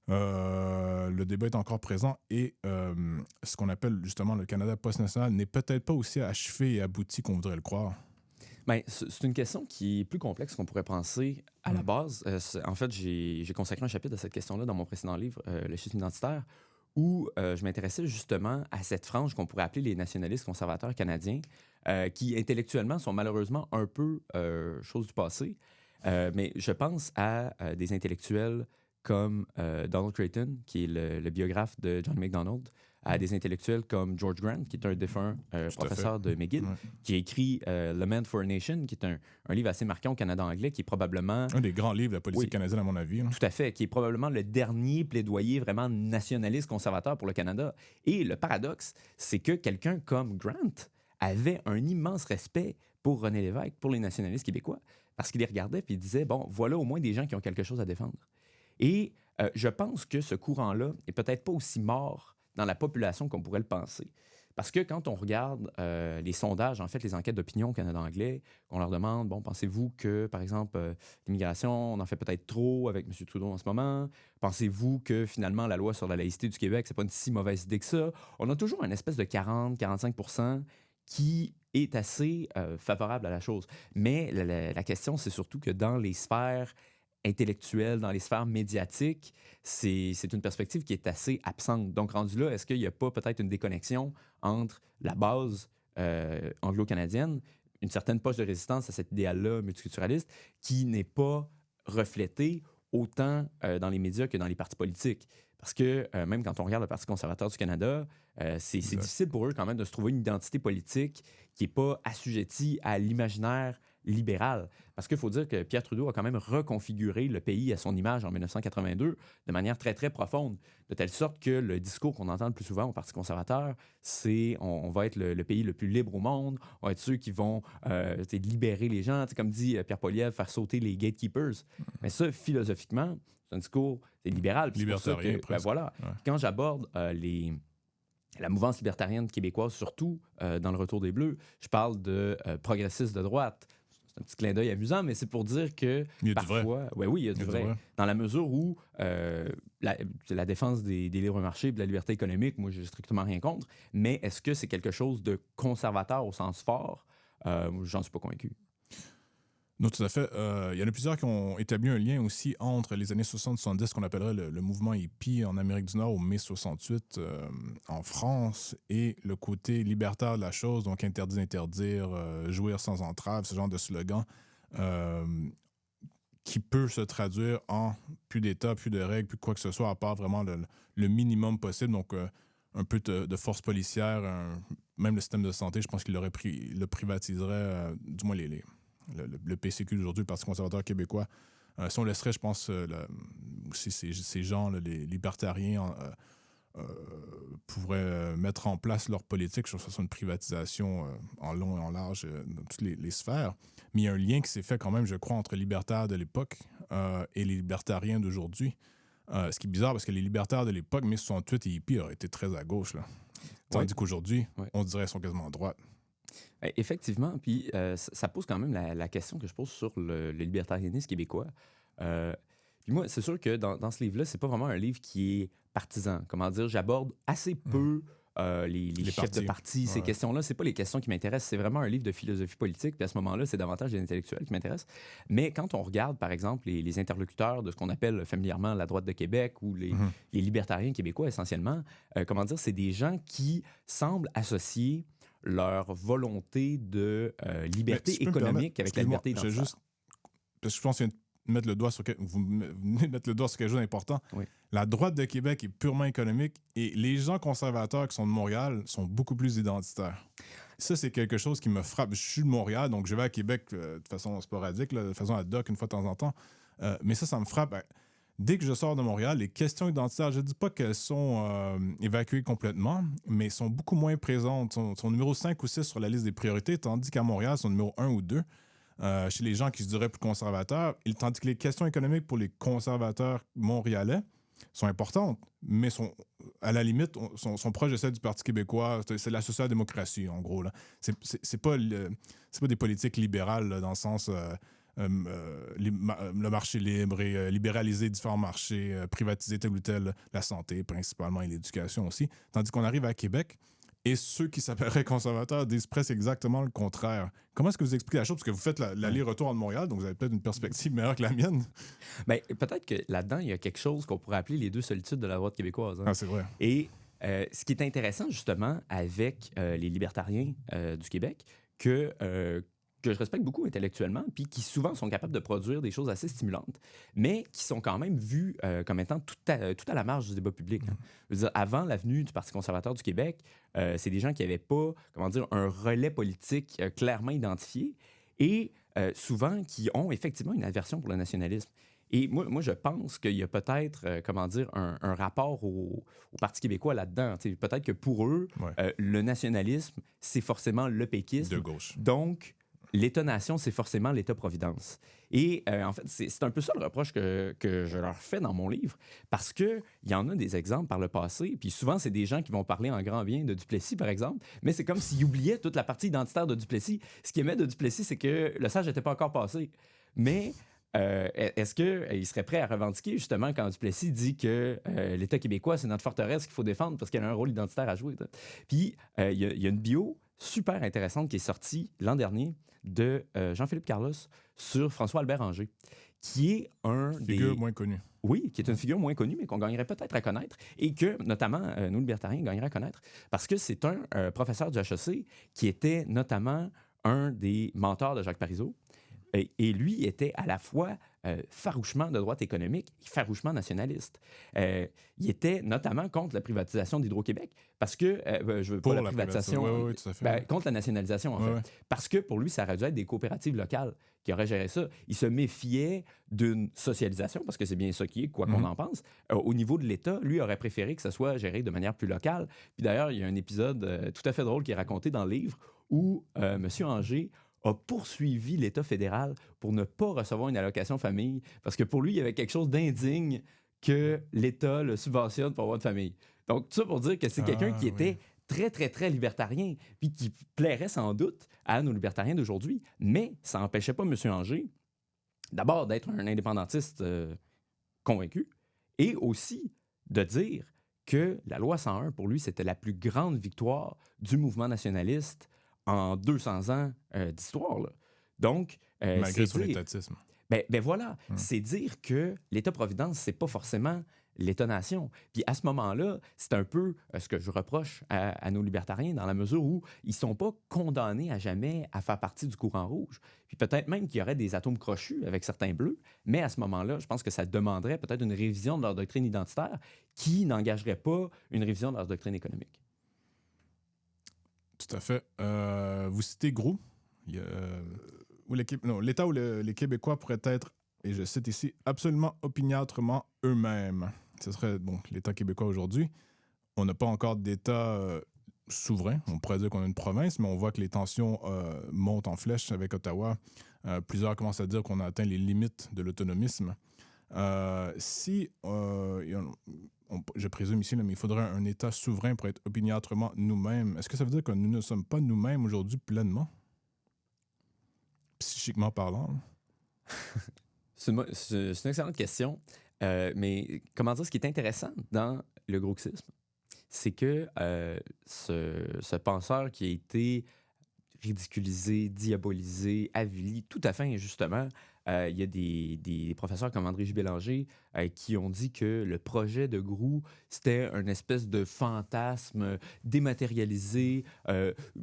le débat est encore présent et ce qu'on appelle justement le Canada post-national n'est peut-être pas aussi achevé et abouti qu'on voudrait le croire? Ben, c'est une question qui est plus complexe qu'on pourrait penser à la base. En fait, j'ai consacré un chapitre à cette question-là dans mon précédent livre, Le schisme identitaire, où je m'intéressais justement à cette frange qu'on pourrait appeler les nationalistes conservateurs canadiens, qui intellectuellement sont malheureusement un peu chose du passé. Mais je pense à des intellectuels comme Donald Creighton, qui est le biographe de John MacDonald, à des intellectuels comme George Grant, qui est un défunt professeur de McGill, qui a écrit Lament for a Nation, qui est un livre assez marquant au Canada anglais, qui est probablement... Un des grands livres de la politique canadienne, à mon avis. Tout à fait, qui est probablement le dernier plaidoyer vraiment nationaliste conservateur pour le Canada. Et le paradoxe, c'est que quelqu'un comme Grant avait un immense respect pour René Lévesque, pour les nationalistes québécois, parce qu'il les regardait et il disait, bon, voilà au moins des gens qui ont quelque chose à défendre. Et je pense que ce courant-là est peut-être pas aussi mort dans la population qu'on pourrait le penser. Parce que quand on regarde les sondages, en fait, les enquêtes d'opinion au Canada anglais, qu'on leur demande, bon, pensez-vous que, par exemple, l'immigration, on en fait peut-être trop avec M. Trudeau en ce moment? Pensez-vous que, finalement, la loi sur la laïcité du Québec, c'est pas une si mauvaise idée que ça? On a toujours une espèce de 40-45% qui est assez favorable à la chose. Mais la question, c'est surtout que dans les sphères intellectuelle, dans les sphères médiatiques, c'est une perspective qui est assez absente. Donc, rendu là, est-ce qu'il n'y a pas peut-être une déconnexion entre la base anglo-canadienne, une certaine poche de résistance à cet idéal-là multiculturaliste, qui n'est pas reflétée autant dans les médias que dans les partis politiques? Parce que même quand on regarde le Parti conservateur du Canada, c'est difficile pour eux quand même de se trouver une identité politique qui n'est pas assujettie à l'imaginaire libéral. Parce qu'il faut dire que Pierre Trudeau a quand même reconfiguré le pays à son image en 1982 de manière très, très profonde, de telle sorte que le discours qu'on entend le plus souvent au Parti conservateur, c'est on va être le pays le plus libre au monde, on va être ceux qui vont libérer les gens, comme dit Pierre Poilievre, faire sauter les gatekeepers. Mais ça, philosophiquement, c'est un discours libéral. Libertarien, presque. Voilà. Ouais. Quand j'aborde la mouvance libertarienne québécoise, surtout dans le Retour des Bleus, je parle de progressistes de droite. C'est un petit clin d'œil amusant, mais c'est pour dire que il y a parfois... Oui, il y a du vrai. Dans la mesure où la défense des libres marchés et de la liberté économique, moi, j'ai strictement rien contre, mais est-ce que c'est quelque chose de conservateur au sens fort? J'en suis pas convaincu. Non, tout à fait. Il y en a plusieurs qui ont établi un lien aussi entre les années 60-70, qu'on appellerait le mouvement hippie en Amérique du Nord, au mai 68 en France, et le côté libertaire de la chose, donc interdit d'interdire, jouir sans entrave, ce genre de slogan, qui peut se traduire en plus d'État, plus de règles, plus quoi que ce soit, à part vraiment le minimum possible. Donc, un peu de force policière, même le système de santé, je pense qu'il le privatiserait, du moins le PCQ d'aujourd'hui, le Parti conservateur québécois. Si on laisserait, je pense, aussi ces gens, là, les libertariens, pourraient mettre en place leur politique sur une privatisation en long et en large dans toutes les sphères. Mais il y a un lien qui s'est fait quand même, je crois, entre les libertaires de l'époque et les libertariens d'aujourd'hui. Ce qui est bizarre parce que les libertaires de l'époque, mai 68 et hippies, auraient été très à gauche, là. Tandis qu'aujourd'hui, on dirait qu'ils sont quasiment à droite. Effectivement, puis ça pose quand même la question que je pose sur le libertarianisme québécois. Puis moi, c'est sûr que dans ce livre-là, c'est pas vraiment un livre qui est partisan. Comment dire, j'aborde assez peu les chefs partis. de parti, ces Ouais. questions-là, c'est pas les questions qui m'intéressent. C'est vraiment un livre de philosophie politique. Puis à ce moment-là, c'est davantage des intellectuels qui m'intéressent. Mais quand on regarde, par exemple, les interlocuteurs de ce qu'on appelle familièrement la droite de Québec ou Mhm. les libertariens québécois, essentiellement, comment dire, c'est des gens qui semblent associer leur volonté de liberté Mais si je peux me économique permettre, avec la excuse-moi, liberté je vais identitaire. juste parce que je pense que mettre le doigt sur vous venez de mettre le doigt sur quelque chose d'important. Oui. La droite de Québec est purement économique et les gens conservateurs qui sont de Montréal sont beaucoup plus identitaires. Ça, c'est quelque chose qui me frappe. Je suis de Montréal, donc je vais à Québec de façon sporadique, là, de façon ad hoc, une fois de temps en temps. Mais ça me frappe. Dès que je sors de Montréal, les questions identitaires, je ne dis pas qu'elles sont évacuées complètement, mais sont beaucoup moins présentes. Sont numéro 5 ou 6 sur la liste des priorités, tandis qu'à Montréal, sont numéro 1 ou 2. Chez les gens qui se diraient plus conservateurs, tandis que les questions économiques pour les conservateurs montréalais sont importantes, mais sont, à la limite, sont proches de celles du Parti québécois. C'est la social-démocratie, en gros. Là. C'est pas des politiques libérales là, dans le sens le marché libre et libéraliser différents marchés, privatiser tel ou tel, la santé principalement et l'éducation aussi. Tandis qu'on arrive à Québec, et ceux qui s'appelleraient conservateurs disent presque exactement le contraire. Comment est-ce que vous expliquez la chose? Parce que vous faites l'aller-retour en Montréal, donc vous avez peut-être une perspective meilleure que la mienne. Ben, peut-être que là-dedans, il y a quelque chose qu'on pourrait appeler les deux solitudes de la droite québécoise. Hein. Ah, c'est vrai. Et ce qui est intéressant, justement, avec les libertariens du Québec, que je respecte beaucoup intellectuellement, puis qui souvent sont capables de produire des choses assez stimulantes, mais qui sont quand même vus comme étant tout à la marge du débat public. Hein. Je veux dire, avant la venue du Parti conservateur du Québec, c'est des gens qui n'avaient pas, comment dire, un relais politique clairement identifié et souvent qui ont effectivement une aversion pour le nationalisme. Et moi, je pense qu'il y a peut-être, comment dire, un rapport au Parti québécois là-dedans. Tu sais, peut-être que pour eux, Ouais. le nationalisme, c'est forcément le péquisme. De gauche. Donc, l'État-nation, c'est forcément l'État-providence. Et en fait, c'est un peu ça le reproche que je leur fais dans mon livre, parce qu'il y en a des exemples par le passé, puis souvent, c'est des gens qui vont parler en grand bien de Duplessis, par exemple, mais c'est comme s'ils oubliaient toute la partie identitaire de Duplessis. Ce qui aimait de Duplessis, c'est que le sage n'était pas encore passé. Mais est-ce qu'il serait prêt à revendiquer, justement, quand Duplessis dit que l'État québécois, c'est notre forteresse qu'il faut défendre parce qu'elle a un rôle identitaire à jouer? Puis, il y a une bio super intéressante qui est sortie l'an dernier de Jean-Philippe Carlos sur François-Albert Anger, qui est Figure moins connue. Oui, qui est une figure moins connue, mais qu'on gagnerait peut-être à connaître et que, notamment, nous, libertariens, gagneraient à connaître parce que c'est un professeur du HEC qui était notamment un des mentors de Jacques Parizeau. Et lui était à la fois farouchement de droite économique et farouchement nationaliste. Il était notamment contre la privatisation d'Hydro-Québec parce que, je veux Pour pas la privatisation, oui, tout à fait. ben, contre la nationalisation en fait. Ouais. Parce que pour lui, ça aurait dû être des coopératives locales qui auraient géré ça. Il se méfiait d'une socialisation, parce que c'est bien ça qui est, quoi qu'on en pense. Au niveau de l'État, lui aurait préféré que ça soit géré de manière plus locale. Puis d'ailleurs, il y a un épisode tout à fait drôle qui est raconté dans le livre où M. Anger a poursuivi l'État fédéral pour ne pas recevoir une allocation famille, parce que pour lui, il y avait quelque chose d'indigne que l'État le subventionne pour avoir une famille. Donc, tout ça pour dire que c'est quelqu'un qui était très, très, très libertarien, puis qui plairait sans doute à nos libertariens d'aujourd'hui, mais ça n'empêchait pas M. Anger, d'abord, d'être un indépendantiste convaincu, et aussi de dire que la loi 101, pour lui, c'était la plus grande victoire du mouvement nationaliste en 200 ans d'histoire. Là. Donc, malgré son étatisme. Ben voilà, c'est dire que l'État-providence, c'est pas forcément l'État-nation. Puis à ce moment-là, c'est un peu ce que je reproche à nos libertariens, dans la mesure où ils sont pas condamnés à jamais à faire partie du courant rouge. Puis peut-être même qu'il y aurait des atomes crochus avec certains bleus, mais à ce moment-là, je pense que ça demanderait peut-être une révision de leur doctrine identitaire qui n'engagerait pas une révision de leur doctrine économique. Tout à fait. Vous citez Groux. L'État où les Québécois pourraient être, et je cite ici, absolument opiniâtrement eux-mêmes. Ce serait donc l'État québécois aujourd'hui. On n'a pas encore d'État souverain. On pourrait dire qu'on a une province, mais on voit que les tensions montent en flèche avec Ottawa. Plusieurs commencent à dire qu'on a atteint les limites de l'autonomisme. Je présume ici, mais il faudrait un État souverain pour être opiniâtrement nous-mêmes. Est-ce que ça veut dire que nous ne sommes pas nous-mêmes aujourd'hui pleinement? Psychiquement parlant? C'est une excellente question. Mais comment dire, ce qui est intéressant dans le grouxisme, c'est que ce penseur qui a été ridiculisé, diabolisé, avili, tout à fait injustement. Il y a des professeurs comme André J. Bélanger qui ont dit que le projet de Groulx, c'était une espèce de fantasme dématérialisé,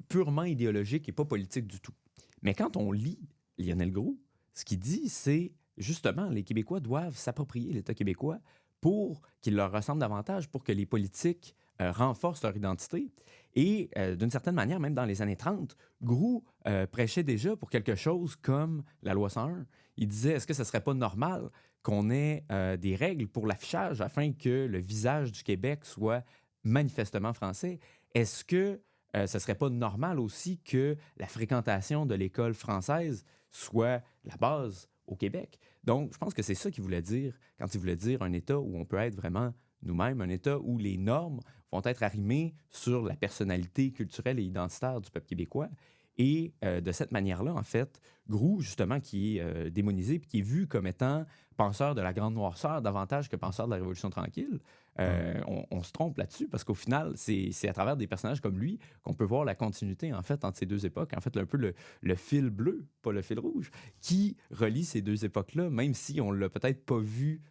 purement idéologique et pas politique du tout. Mais quand on lit Lionel Groulx, ce qu'il dit, c'est justement les Québécois doivent s'approprier l'État québécois pour qu'il leur ressemble davantage, pour que les politiques renforcent leur identité. Et d'une certaine manière, même dans les années 30, Groulx prêchait déjà pour quelque chose comme la loi 101. Il disait, est-ce que ce ne serait pas normal qu'on ait des règles pour l'affichage afin que le visage du Québec soit manifestement français? Est-ce que ce ne serait pas normal aussi que la fréquentation de l'école française soit la base au Québec? Donc, je pense que c'est ça qu'il voulait dire quand il voulait dire un État où on peut être vraiment nous-mêmes, un État où les normes vont être arrimées sur la personnalité culturelle et identitaire du peuple québécois. Et de cette manière-là, en fait, Groulx, justement, qui est démonisé puis qui est vu comme étant penseur de la grande noirceur davantage que penseur de la Révolution tranquille, on se trompe là-dessus parce qu'au final, c'est à travers des personnages comme lui qu'on peut voir la continuité, en fait, entre ces deux époques. En fait, un peu le fil bleu, pas le fil rouge, qui relie ces deux époques-là, même si on ne l'a peut-être pas vu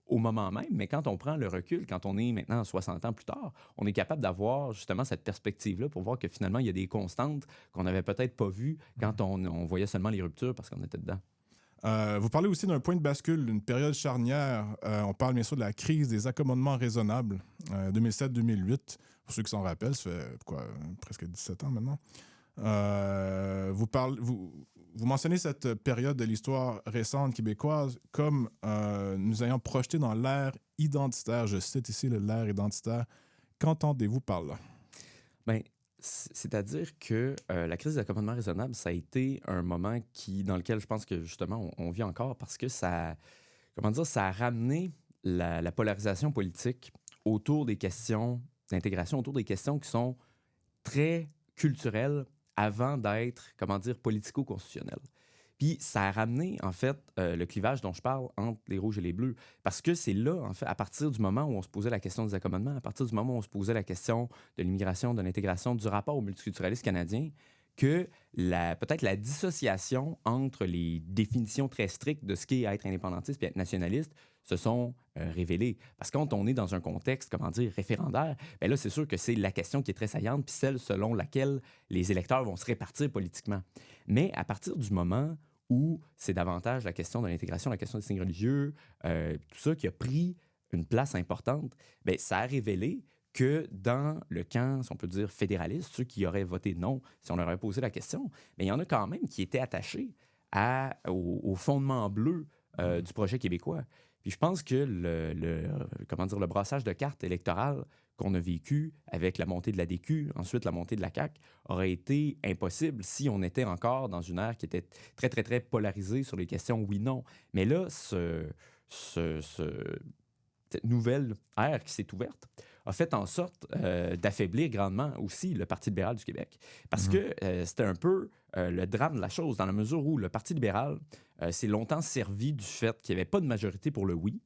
au moment même, mais quand on prend le recul, quand on est maintenant 60 ans plus tard, on est capable d'avoir justement cette perspective-là pour voir que finalement, il y a des constantes qu'on n'avait peut-être pas vues quand on voyait seulement les ruptures parce qu'on était dedans. Vous parlez aussi d'un point de bascule, d'une période charnière. On parle bien sûr de la crise des accommodements raisonnables, 2007-2008. Pour ceux qui s'en rappellent, ça fait quoi, presque 17 ans maintenant. Vous mentionnez cette période de l'histoire récente québécoise comme nous ayant projeté dans l'ère identitaire. Je cite ici l'ère identitaire. Qu'entendez-vous par là? Bien, c'est-à-dire que la crise des accommodements raisonnables, ça a été un moment dans lequel je pense que justement on vit encore parce que ça a ramené la polarisation politique autour des questions d'intégration, autour des questions qui sont très culturelles avant d'être, politico-constitutionnelles. Puis ça a ramené, en fait, le clivage dont je parle entre les rouges et les bleus. Parce que c'est là, en fait, à partir du moment où on se posait la question des accommodements, à partir du moment où on se posait la question de l'immigration, de l'intégration, du rapport au multiculturalisme canadien, que peut-être la dissociation entre les définitions très strictes de ce qu'est être indépendantiste et être nationaliste se sont révélées. Parce que quand on est dans un contexte, référendaire, bien là, c'est sûr que c'est la question qui est très saillante, puis celle selon laquelle les électeurs vont se répartir politiquement. Mais à partir du moment où c'est davantage la question de l'intégration, la question des signes religieux, tout ça qui a pris une place importante, bien, ça a révélé que dans le camp, si on peut dire fédéraliste, ceux qui auraient voté non si on leur avait posé la question, mais il y en a quand même qui étaient attachés au fondement bleu du projet québécois. Puis je pense que le brassage de cartes électorales qu'on a vécu avec la montée de la DQ, ensuite la montée de la CAQ, aurait été impossible si on était encore dans une ère qui était très, très, très polarisée sur les questions oui-non. Mais là, cette nouvelle ère qui s'est ouverte a fait en sorte d'affaiblir grandement aussi le Parti libéral du Québec. Parce que c'était un peu le drame de la chose, dans la mesure où le Parti libéral s'est longtemps servi du fait qu'il n'y avait pas de majorité pour le oui,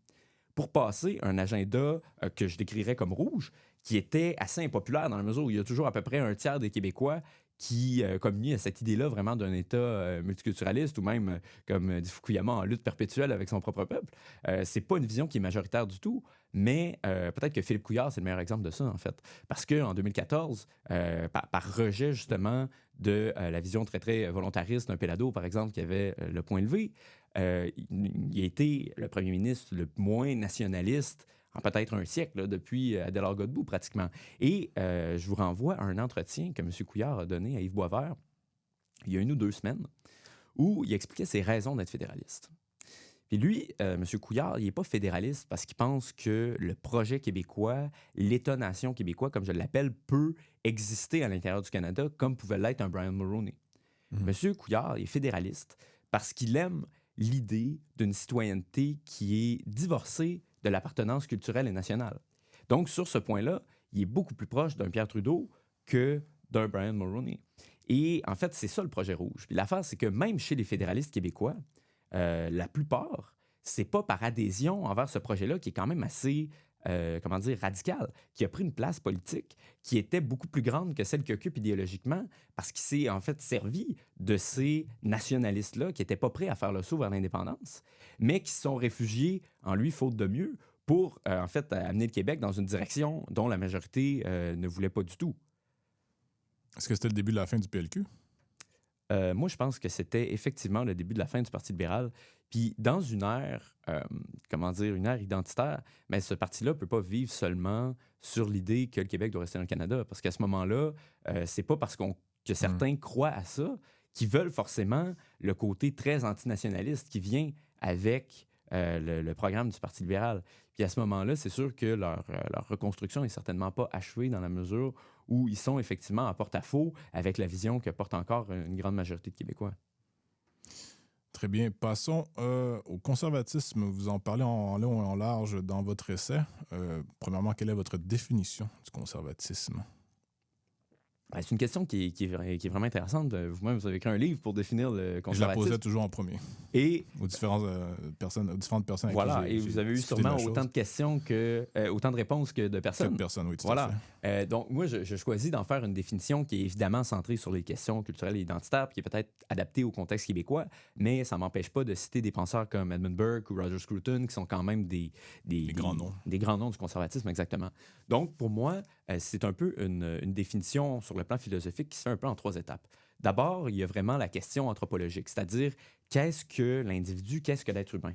pour passer un agenda que je décrirais comme rouge, qui était assez impopulaire dans la mesure où il y a toujours à peu près un tiers des Québécois qui communient à cette idée-là vraiment d'un État multiculturaliste ou même, comme dit Fukuyama, en lutte perpétuelle avec son propre peuple. C'est pas une vision qui est majoritaire du tout, mais peut-être que Philippe Couillard, c'est le meilleur exemple de ça, en fait. Parce qu'en 2014, par rejet justement de la vision très, très volontariste d'un Péladeau, par exemple, qui avait le point levé, il a été le premier ministre le moins nationaliste en peut-être un siècle, là, depuis Adélard Godbout, pratiquement. Et je vous renvoie à un entretien que M. Couillard a donné à Yves Boisvert il y a 1 ou 2 semaines, où il expliquait ses raisons d'être fédéraliste. Puis lui, M. Couillard, il n'est pas fédéraliste parce qu'il pense que le projet québécois, l'État-nation québécois, comme je l'appelle, peut exister à l'intérieur du Canada comme pouvait l'être un Brian Mulroney. M. Couillard est fédéraliste parce qu'il aime l'idée d'une citoyenneté qui est divorcée de l'appartenance culturelle et nationale. Donc, sur ce point-là, il est beaucoup plus proche d'un Pierre Trudeau que d'un Brian Mulroney. Et en fait, c'est ça le projet rouge. Puis l'affaire, c'est que même chez les fédéralistes québécois, la plupart, c'est pas par adhésion envers ce projet-là qui est quand même assez comment dire, radicale, qui a pris une place politique qui était beaucoup plus grande que celle qu'il occupe idéologiquement, parce qu'il s'est en fait servi de ces nationalistes-là qui n'étaient pas prêts à faire le saut vers l'indépendance, mais qui se sont réfugiés en lui, faute de mieux, pour en fait amener le Québec dans une direction dont la majorité ne voulait pas du tout. Est-ce que c'était le début de la fin du PLQ? Moi, je pense que c'était effectivement le début de la fin du Parti libéral. Puis dans une ère, comment dire, une ère identitaire, mais ce parti-là ne peut pas vivre seulement sur l'idée que le Québec doit rester dans le Canada. Parce qu'à ce moment-là, c'est pas parce que certains croient à ça qu'ils veulent forcément le côté très antinationaliste qui vient avec le programme du Parti libéral. Puis à ce moment-là, c'est sûr que leur reconstruction n'est certainement pas achevée dans la mesure où ils sont effectivement en porte-à-faux avec la vision que porte encore une grande majorité de Québécois. Très bien. Passons au conservatisme. Vous en parlez en long et en large dans votre essai. Premièrement, quelle est votre définition du conservatisme? Ben, c'est une question qui est vraiment intéressante. Vous-même, vous avez écrit un livre pour définir le conservatisme. Je la posais toujours en premier. Et aux différentes personnes avec voilà, qui et vous avez eu sûrement autant de questions autant de réponses que de personnes. Que de personnes, oui, tout voilà. à fait. Donc, moi, je choisis d'en faire une définition qui est évidemment centrée sur les questions culturelles et identitaires, puis qui est peut-être adaptée au contexte québécois, mais ça ne m'empêche pas de citer des penseurs comme Edmund Burke ou Roger Scruton, qui sont quand même des grands noms. Des grands noms du conservatisme, exactement. Donc, pour moi, c'est un peu une définition sur le plan philosophique qui se fait un peu en 3 étapes. D'abord, il y a vraiment la question anthropologique, c'est-à-dire qu'est-ce que l'individu, qu'est-ce que l'être humain?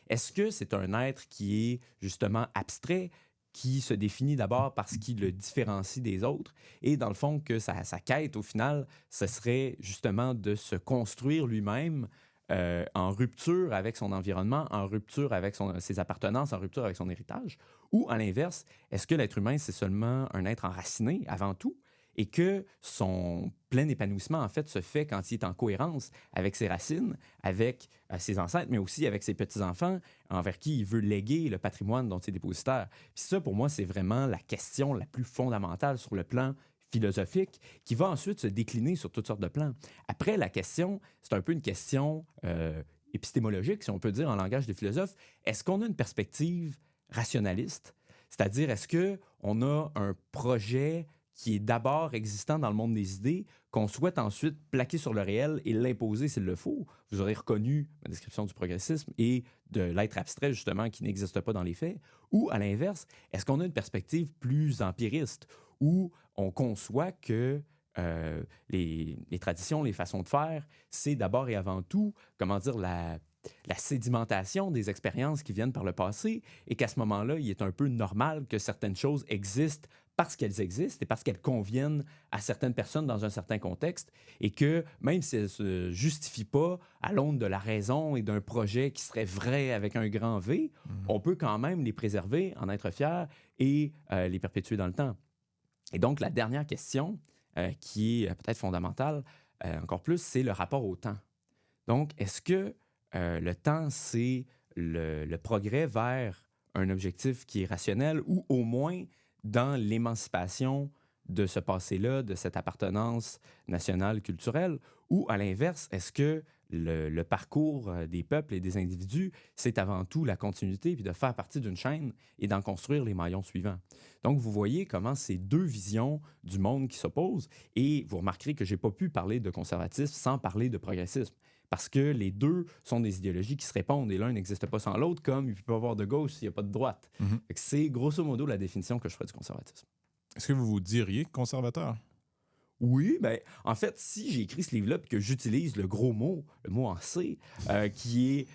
Est-ce que c'est un être qui est justement abstrait, qui se définit d'abord parce qu'il le différencie des autres et dans le fond que sa quête, au final, ce serait justement de se construire lui-même en rupture avec son environnement, en rupture avec ses appartenances, en rupture avec son héritage? Ou à l'inverse, est-ce que l'être humain, c'est seulement un être enraciné avant tout et que son plein épanouissement, en fait, se fait quand il est en cohérence avec ses racines, avec ses ancêtres, mais aussi avec ses petits-enfants, envers qui il veut léguer le patrimoine dont il est dépositaire? Puis ça, pour moi, c'est vraiment la question la plus fondamentale sur le plan philosophique, qui va ensuite se décliner sur toutes sortes de plans. Après, la question, c'est un peu une question épistémologique, si on peut dire en langage des philosophes. Est-ce qu'on a une perspective rationaliste? C'est-à-dire, est-ce qu'on a un projet qui est d'abord existant dans le monde des idées, qu'on souhaite ensuite plaquer sur le réel et l'imposer s'il le faut? Vous aurez reconnu ma description du progressisme et de l'être abstrait, justement, qui n'existe pas dans les faits. Ou, à l'inverse, est-ce qu'on a une perspective plus empiriste, où on conçoit que les traditions, les façons de faire, c'est d'abord et avant tout, comment dire, la sédimentation des expériences qui viennent par le passé et qu'à ce moment-là, il est un peu normal que certaines choses existent parce qu'elles existent et parce qu'elles conviennent à certaines personnes dans un certain contexte et que même si elles ne se justifient pas à l'aune de la raison et d'un projet qui serait vrai avec un grand V, on peut quand même les préserver, en être fier et les perpétuer dans le temps. Et donc, la dernière question, qui est peut-être fondamentale encore plus, c'est le rapport au temps. Donc, est-ce que le temps, c'est le progrès vers un objectif qui est rationnel ou au moins dans l'émancipation de ce passé-là, de cette appartenance nationale, culturelle, ou à l'inverse, est-ce que le parcours des peuples et des individus, c'est avant tout la continuité, puis de faire partie d'une chaîne et d'en construire les maillons suivants. Donc, vous voyez comment ces deux visions du monde qui s'opposent, et vous remarquerez que je n'ai pas pu parler de conservatisme sans parler de progressisme, parce que les deux sont des idéologies qui se répondent, et l'un n'existe pas sans l'autre, comme il ne peut pas avoir de gauche s'il n'y a pas de droite. C'est grosso modo la définition que je ferais du conservatisme. Est-ce que vous vous diriez conservateur? Oui, ben, en fait, si j'ai écrit ce livre-là et que j'utilise le gros mot, le mot en C, qui est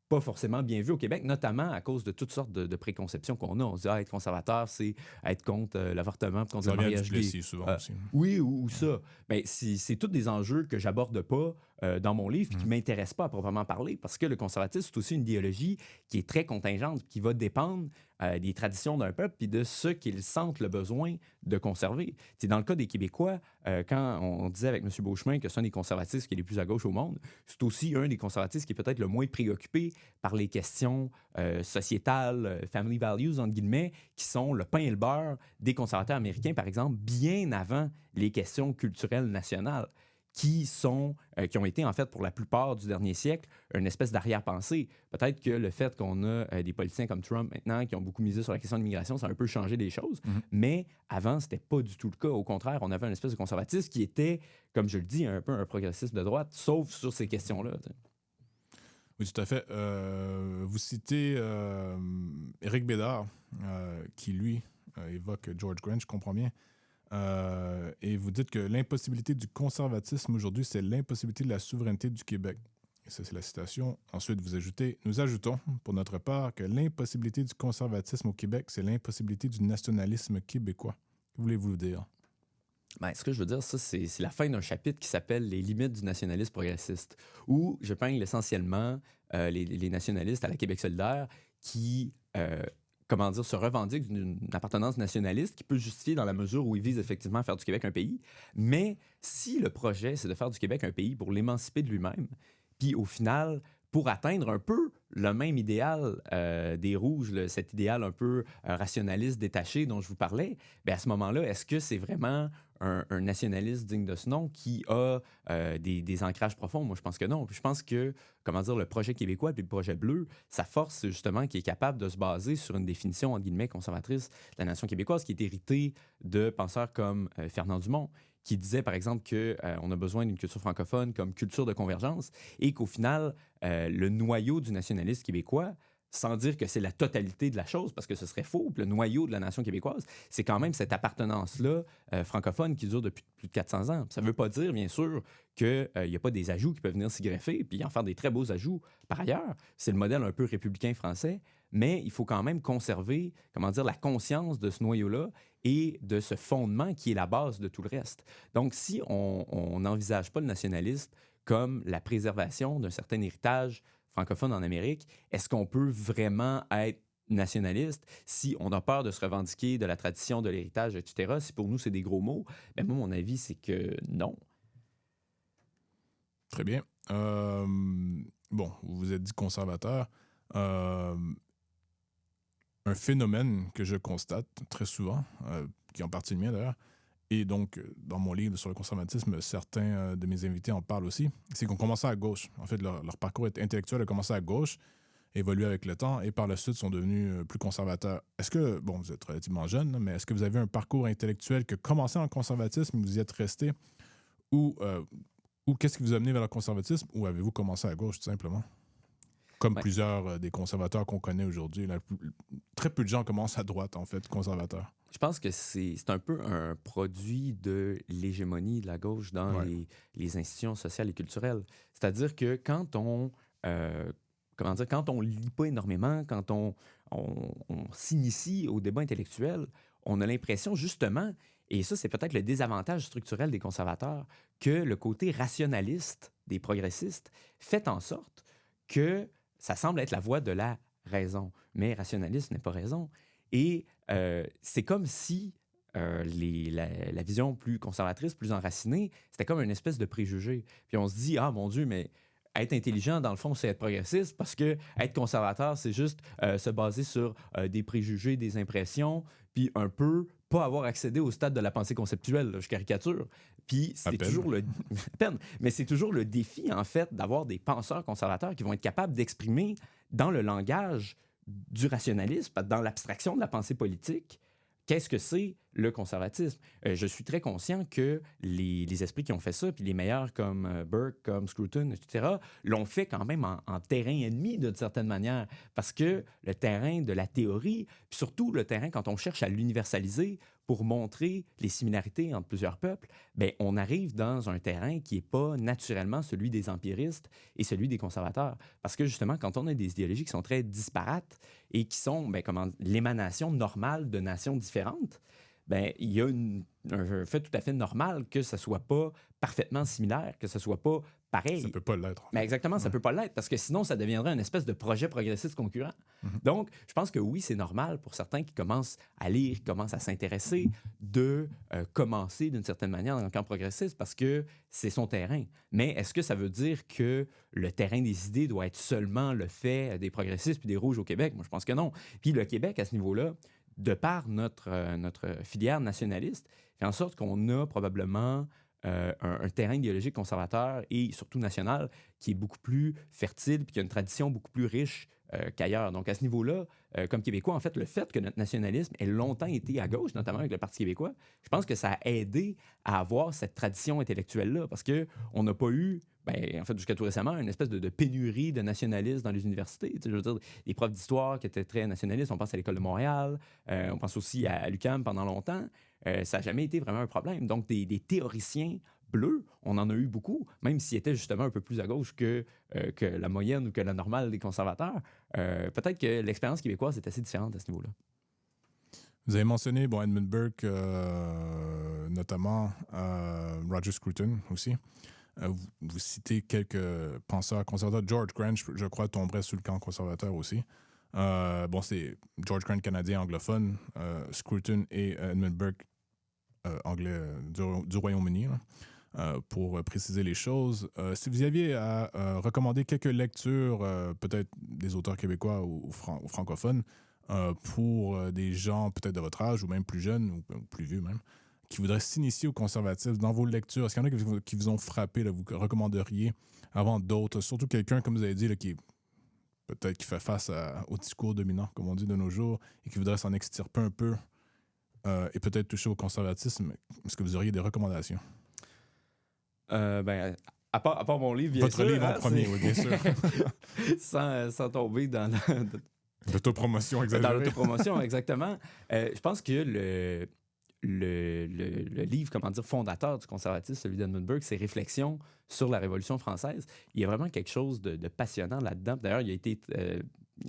pas forcément bien vu au Québec, notamment à cause de toutes sortes de préconceptions qu'on a. On se dit, être conservateur, c'est être contre l'avortement, contre le mariage gay. Souvent aussi. Oui, ou ça. Mais c'est tous des enjeux que j'aborde pas dans mon livre et qui ne m'intéressent pas à proprement parler, parce que le conservatisme, c'est aussi une idéologie qui est très contingente, qui va dépendre des traditions d'un peuple et de ce qu'ils sentent le besoin de conserver. T'sais, dans le cas des Québécois, quand on disait avec M. Beauchemin que c'est un des conservatistes qui est les plus à gauche au monde, c'est aussi un des conservatistes qui est peut-être le moins préoccupé par les questions sociétales, family values, entre guillemets, qui sont le pain et le beurre des conservateurs américains, par exemple, bien avant les questions culturelles nationales. qui ont été, en fait, pour la plupart du dernier siècle, une espèce d'arrière-pensée. Peut-être que le fait qu'on a des politiciens comme Trump maintenant qui ont beaucoup misé sur la question de l'immigration, ça a un peu changé les choses. Mais avant, c'était pas du tout le cas. Au contraire, on avait une espèce de conservatisme qui était, comme je le dis, un peu un progressisme de droite, sauf sur ces questions-là. Oui, tout à fait. Vous citez Éric Bédard, qui, lui, évoque George Grant, je comprends bien. Et vous dites que l'impossibilité du conservatisme aujourd'hui, c'est l'impossibilité de la souveraineté du Québec. Et ça, c'est la citation. Ensuite, vous ajoutez, nous ajoutons, pour notre part, que l'impossibilité du conservatisme au Québec, c'est l'impossibilité du nationalisme québécois. Que voulez-vous dire? Ben, ce que je veux dire, ça, c'est la fin d'un chapitre qui s'appelle Les limites du nationalisme progressiste, où je peigne essentiellement les nationalistes à la Québec solidaire qui, comment dire, se revendiquent d'une appartenance nationaliste qui peut justifier dans la mesure où ils visent effectivement à faire du Québec un pays. Mais si le projet, c'est de faire du Québec un pays pour l'émanciper de lui-même, puis au final, pour atteindre un peu le même idéal des Rouges, cet idéal un peu rationaliste, détaché dont je vous parlais, bien à ce moment-là, est-ce que c'est vraiment un nationaliste digne de ce nom qui a des ancrages profonds? Moi, je pense que non. Puis je pense que, comment dire, le projet québécois puis le projet bleu, sa force, c'est justement qu'il est capable de se baser sur une définition, entre guillemets, conservatrice de la nation québécoise, qui est héritée de penseurs comme Fernand Dumont, qui disait, par exemple, qu'on a besoin d'une culture francophone comme culture de convergence et qu'au final, le noyau du nationalisme québécois, sans dire que c'est la totalité de la chose, parce que ce serait faux, le noyau de la nation québécoise, c'est quand même cette appartenance-là francophone qui dure depuis plus de 400 ans. Ça ne veut pas dire, bien sûr, qu'il n'y a pas des ajouts qui peuvent venir s'y greffer, puis en faire des très beaux ajouts par ailleurs. C'est le modèle un peu républicain français, mais il faut quand même conserver, comment dire, la conscience de ce noyau-là et de ce fondement qui est la base de tout le reste. Donc, si on n'envisage pas le nationalisme comme la préservation d'un certain héritage francophone en Amérique, est-ce qu'on peut vraiment être nationaliste si on a peur de se revendiquer de la tradition, de l'héritage, etc.? Si pour nous, c'est des gros mots, ben moi, mon avis, c'est que non. Très bien. Bon, vous vous êtes dit conservateur. Un phénomène que je constate très souvent, qui est en partie le mien d'ailleurs, et donc dans mon livre sur le conservatisme, certains de mes invités en parlent aussi, c'est qu'on commençait à gauche. En fait, leur parcours intellectuel a commencé à gauche, évolué avec le temps, et par la suite sont devenus plus conservateurs. Est-ce que, bon, vous êtes relativement jeune, mais est-ce que vous avez un parcours intellectuel qui a commencé en conservatisme, vous y êtes resté, ou qu'est-ce qui vous a amené vers le conservatisme, ou avez-vous commencé à gauche, tout simplement? Comme plusieurs des conservateurs qu'on connaît aujourd'hui. Très peu de gens commencent à droite, en fait, conservateurs. Je pense que c'est un peu un produit de l'hégémonie de la gauche dans les institutions sociales et culturelles. C'est-à-dire que quand on quand on lit pas énormément, quand on s'initie au débat intellectuel, on a l'impression justement, et ça c'est peut-être le désavantage structurel des conservateurs, que le côté rationaliste des progressistes fait en sorte que ça semble être la voie de la raison. Mais rationaliste n'est pas raison. Et c'est comme si la vision plus conservatrice, plus enracinée, c'était comme une espèce de préjugé. Puis on se dit, ah mon Dieu, mais être intelligent, dans le fond, c'est être progressiste, parce que être conservateur, c'est juste se baser sur des préjugés, des impressions, puis un peu pas avoir accédé au stade de la pensée conceptuelle. Là, je caricature. Puis c'est toujours mais c'est toujours le défi, en fait, d'avoir des penseurs conservateurs qui vont être capables d'exprimer dans le langage du rationalisme, dans l'abstraction de la pensée politique, qu'est-ce que c'est le conservatisme? Je suis très conscient que les esprits qui ont fait ça, puis les meilleurs comme Burke, comme Scruton, etc., l'ont fait quand même en terrain ennemi d'une certaine manière, parce que le terrain de la théorie, puis surtout le terrain quand on cherche à l'universaliser pour montrer les similarités entre plusieurs peuples, bien, on arrive dans un terrain qui n'est pas naturellement celui des empiristes et celui des conservateurs. Parce que justement, quand on a des idéologies qui sont très disparates et qui sont l'émanation normale de nations différentes, ben, il y a un fait tout à fait normal que ça ne soit pas parfaitement similaire, que ce ne soit pas pareil. Ça ne peut pas l'être. Mais exactement, ça ne peut pas l'être, parce que sinon, ça deviendrait une espèce de projet progressiste concurrent. Donc, je pense que oui, c'est normal pour certains qui commencent à lire, qui commencent à s'intéresser, de commencer d'une certaine manière dans le camp progressiste, parce que c'est son terrain. Mais est-ce que ça veut dire que le terrain des idées doit être seulement le fait des progressistes puis des rouges au Québec? Moi, je pense que non. Puis le Québec, à ce niveau-là, de par notre filière nationaliste, fait en sorte qu'on a probablement un terrain idéologique conservateur et surtout national qui est beaucoup plus fertile et qui a une tradition beaucoup plus riche qu'ailleurs. Donc, à ce niveau-là, comme Québécois, en fait, le fait que notre nationalisme ait longtemps été à gauche, notamment avec le Parti québécois, je pense que ça a aidé à avoir cette tradition intellectuelle-là parce qu'on n'a pas eu, en fait, jusqu'à tout récemment, une espèce de pénurie de nationalistes dans les universités. Tu sais, je veux dire, des profs d'histoire qui étaient très nationalistes, on pense à l'École de Montréal, on pense aussi à l'UQAM pendant longtemps. Ça n'a jamais été vraiment un problème. Donc, des théoriciens bleus, on en a eu beaucoup, même s'ils étaient justement un peu plus à gauche que la moyenne ou que la normale des conservateurs. Peut-être que l'expérience québécoise est assez différente à ce niveau-là. Vous avez mentionné Edmund Burke, notamment Roger Scruton aussi. Vous citez quelques penseurs conservateurs. George Grant, je crois, tomberait sous le camp conservateur aussi. C'est George Grant canadien anglophone, Scruton et Edmund Burke anglais du Royaume-Uni. Pour préciser les choses. Si vous aviez à recommander quelques lectures, peut-être des auteurs québécois ou francophones, pour des gens peut-être de votre âge ou même plus jeunes ou plus vieux même, qui voudraient s'initier au conservatisme dans vos lectures, est-ce qu'il y en a qui vous ont frappé, là, vous recommanderiez avant d'autres, surtout quelqu'un, comme vous avez dit, là, qui fait face au discours dominant, comme on dit de nos jours, et qui voudrait s'en extirper un peu et peut-être toucher au conservatisme, est-ce que vous auriez des recommandations? À part mon livre, bien Votre sûr. livre en premier, oui, bien sûr. sans tomber dans l'autopromotion, exagérée. Dans l'autopromotion, exactement. Je pense que le livre, fondateur du conservatisme, celui d'Edmund Burke, c'est Réflexions sur la Révolution française. Il y a vraiment quelque chose de passionnant là-dedans. D'ailleurs, il a été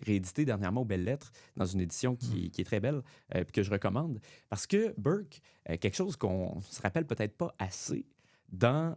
réédité dernièrement aux Belles Lettres dans une édition qui est très belle et que je recommande. Parce que Burke, quelque chose qu'on ne se rappelle peut-être pas assez dans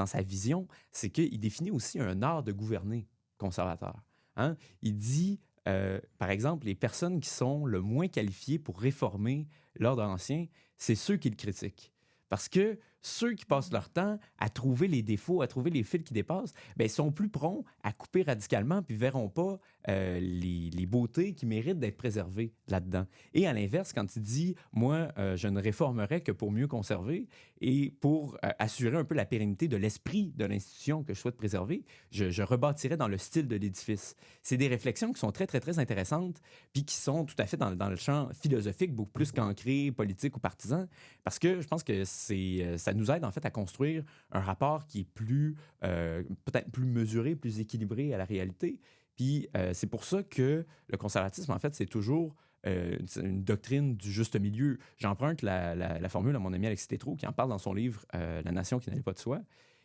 sa vision, c'est qu'il définit aussi un art de gouverner conservateur. Hein? Il dit, par exemple, les personnes qui sont le moins qualifiées pour réformer l'ordre ancien, c'est ceux qui le critiquent. Parce que ceux qui passent leur temps à trouver les défauts, à trouver les fils qui dépassent, ils sont plus prompts à couper radicalement puis ne verront pas les beautés qui méritent d'être préservées là-dedans. Et à l'inverse, quand il dit « moi, je ne réformerai que pour mieux conserver et pour assurer un peu la pérennité de l'esprit de l'institution que je souhaite préserver, je rebâtirai dans le style de l'édifice ». C'est des réflexions qui sont très, très, très intéressantes puis qui sont tout à fait dans le champ philosophique, beaucoup plus qu'ancré, politique ou partisan, parce que je pense que ça nous aide en fait à construire un rapport qui est plus, peut-être plus mesuré, plus équilibré à la réalité. Puis c'est pour ça que le conservatisme, en fait, c'est toujours une doctrine du juste milieu. J'emprunte la formule à mon ami Alexis Tétrault, qui en parle dans son livre La nation qui n'allait pas de soi,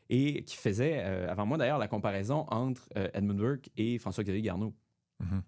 et qui faisait, avant moi d'ailleurs, la comparaison entre Edmund Burke et François-Xavier Garneau. Mm-hmm.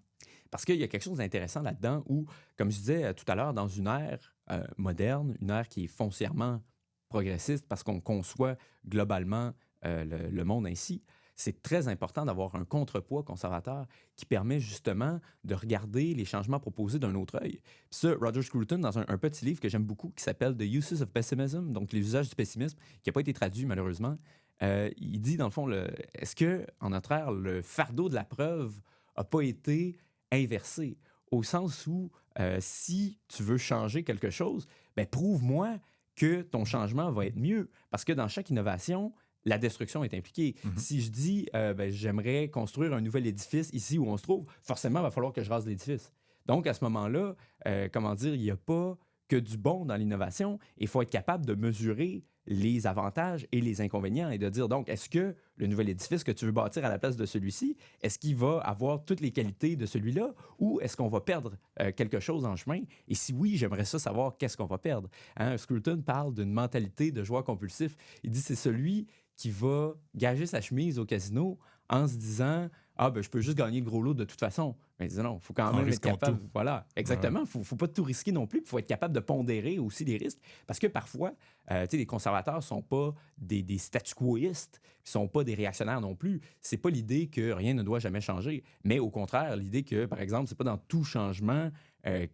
Parce qu'il y a quelque chose d'intéressant là-dedans où, comme je disais tout à l'heure, dans une ère moderne, une ère qui est foncièrement progressiste parce qu'on conçoit globalement le monde ainsi, c'est très important d'avoir un contrepoids conservateur qui permet justement de regarder les changements proposés d'un autre œil. Puis ça, Roger Scruton, dans un petit livre que j'aime beaucoup qui s'appelle « The Uses of Pessimism », donc les usages du pessimisme, qui n'a pas été traduit malheureusement, il dit dans le fond, est-ce qu'en notre ère, le fardeau de la preuve n'a pas été inversé, au sens où si tu veux changer quelque chose, prouve-moi que ton changement va être mieux. Parce que dans chaque innovation, la destruction est impliquée. Mm-hmm. Si je dis, j'aimerais construire un nouvel édifice ici où on se trouve, forcément, il va falloir que je rase l'édifice. Donc, à ce moment-là, il n'y a pas que du bon dans l'innovation. Il faut être capable de mesurer les avantages et les inconvénients et de dire, donc, est-ce que le nouvel édifice que tu veux bâtir à la place de celui-ci, est-ce qu'il va avoir toutes les qualités de celui-là ou est-ce qu'on va perdre quelque chose en chemin? Et si oui, j'aimerais ça savoir qu'est-ce qu'on va perdre. Hein? Scruton parle d'une mentalité de joueur compulsif. Il dit, c'est celui qui va gager sa chemise au casino en se disant « Ah, je peux juste gagner le gros lot de toute façon. » Mais non, il faut quand même être capable... Tout. Voilà, exactement. Il ne faut pas tout risquer non plus. Il faut être capable de pondérer aussi les risques. Parce que parfois, les conservateurs ne sont pas des statu quoistes, ils ne sont pas des réactionnaires non plus. Ce n'est pas l'idée que rien ne doit jamais changer. Mais au contraire, l'idée que, par exemple, ce n'est pas dans tout changement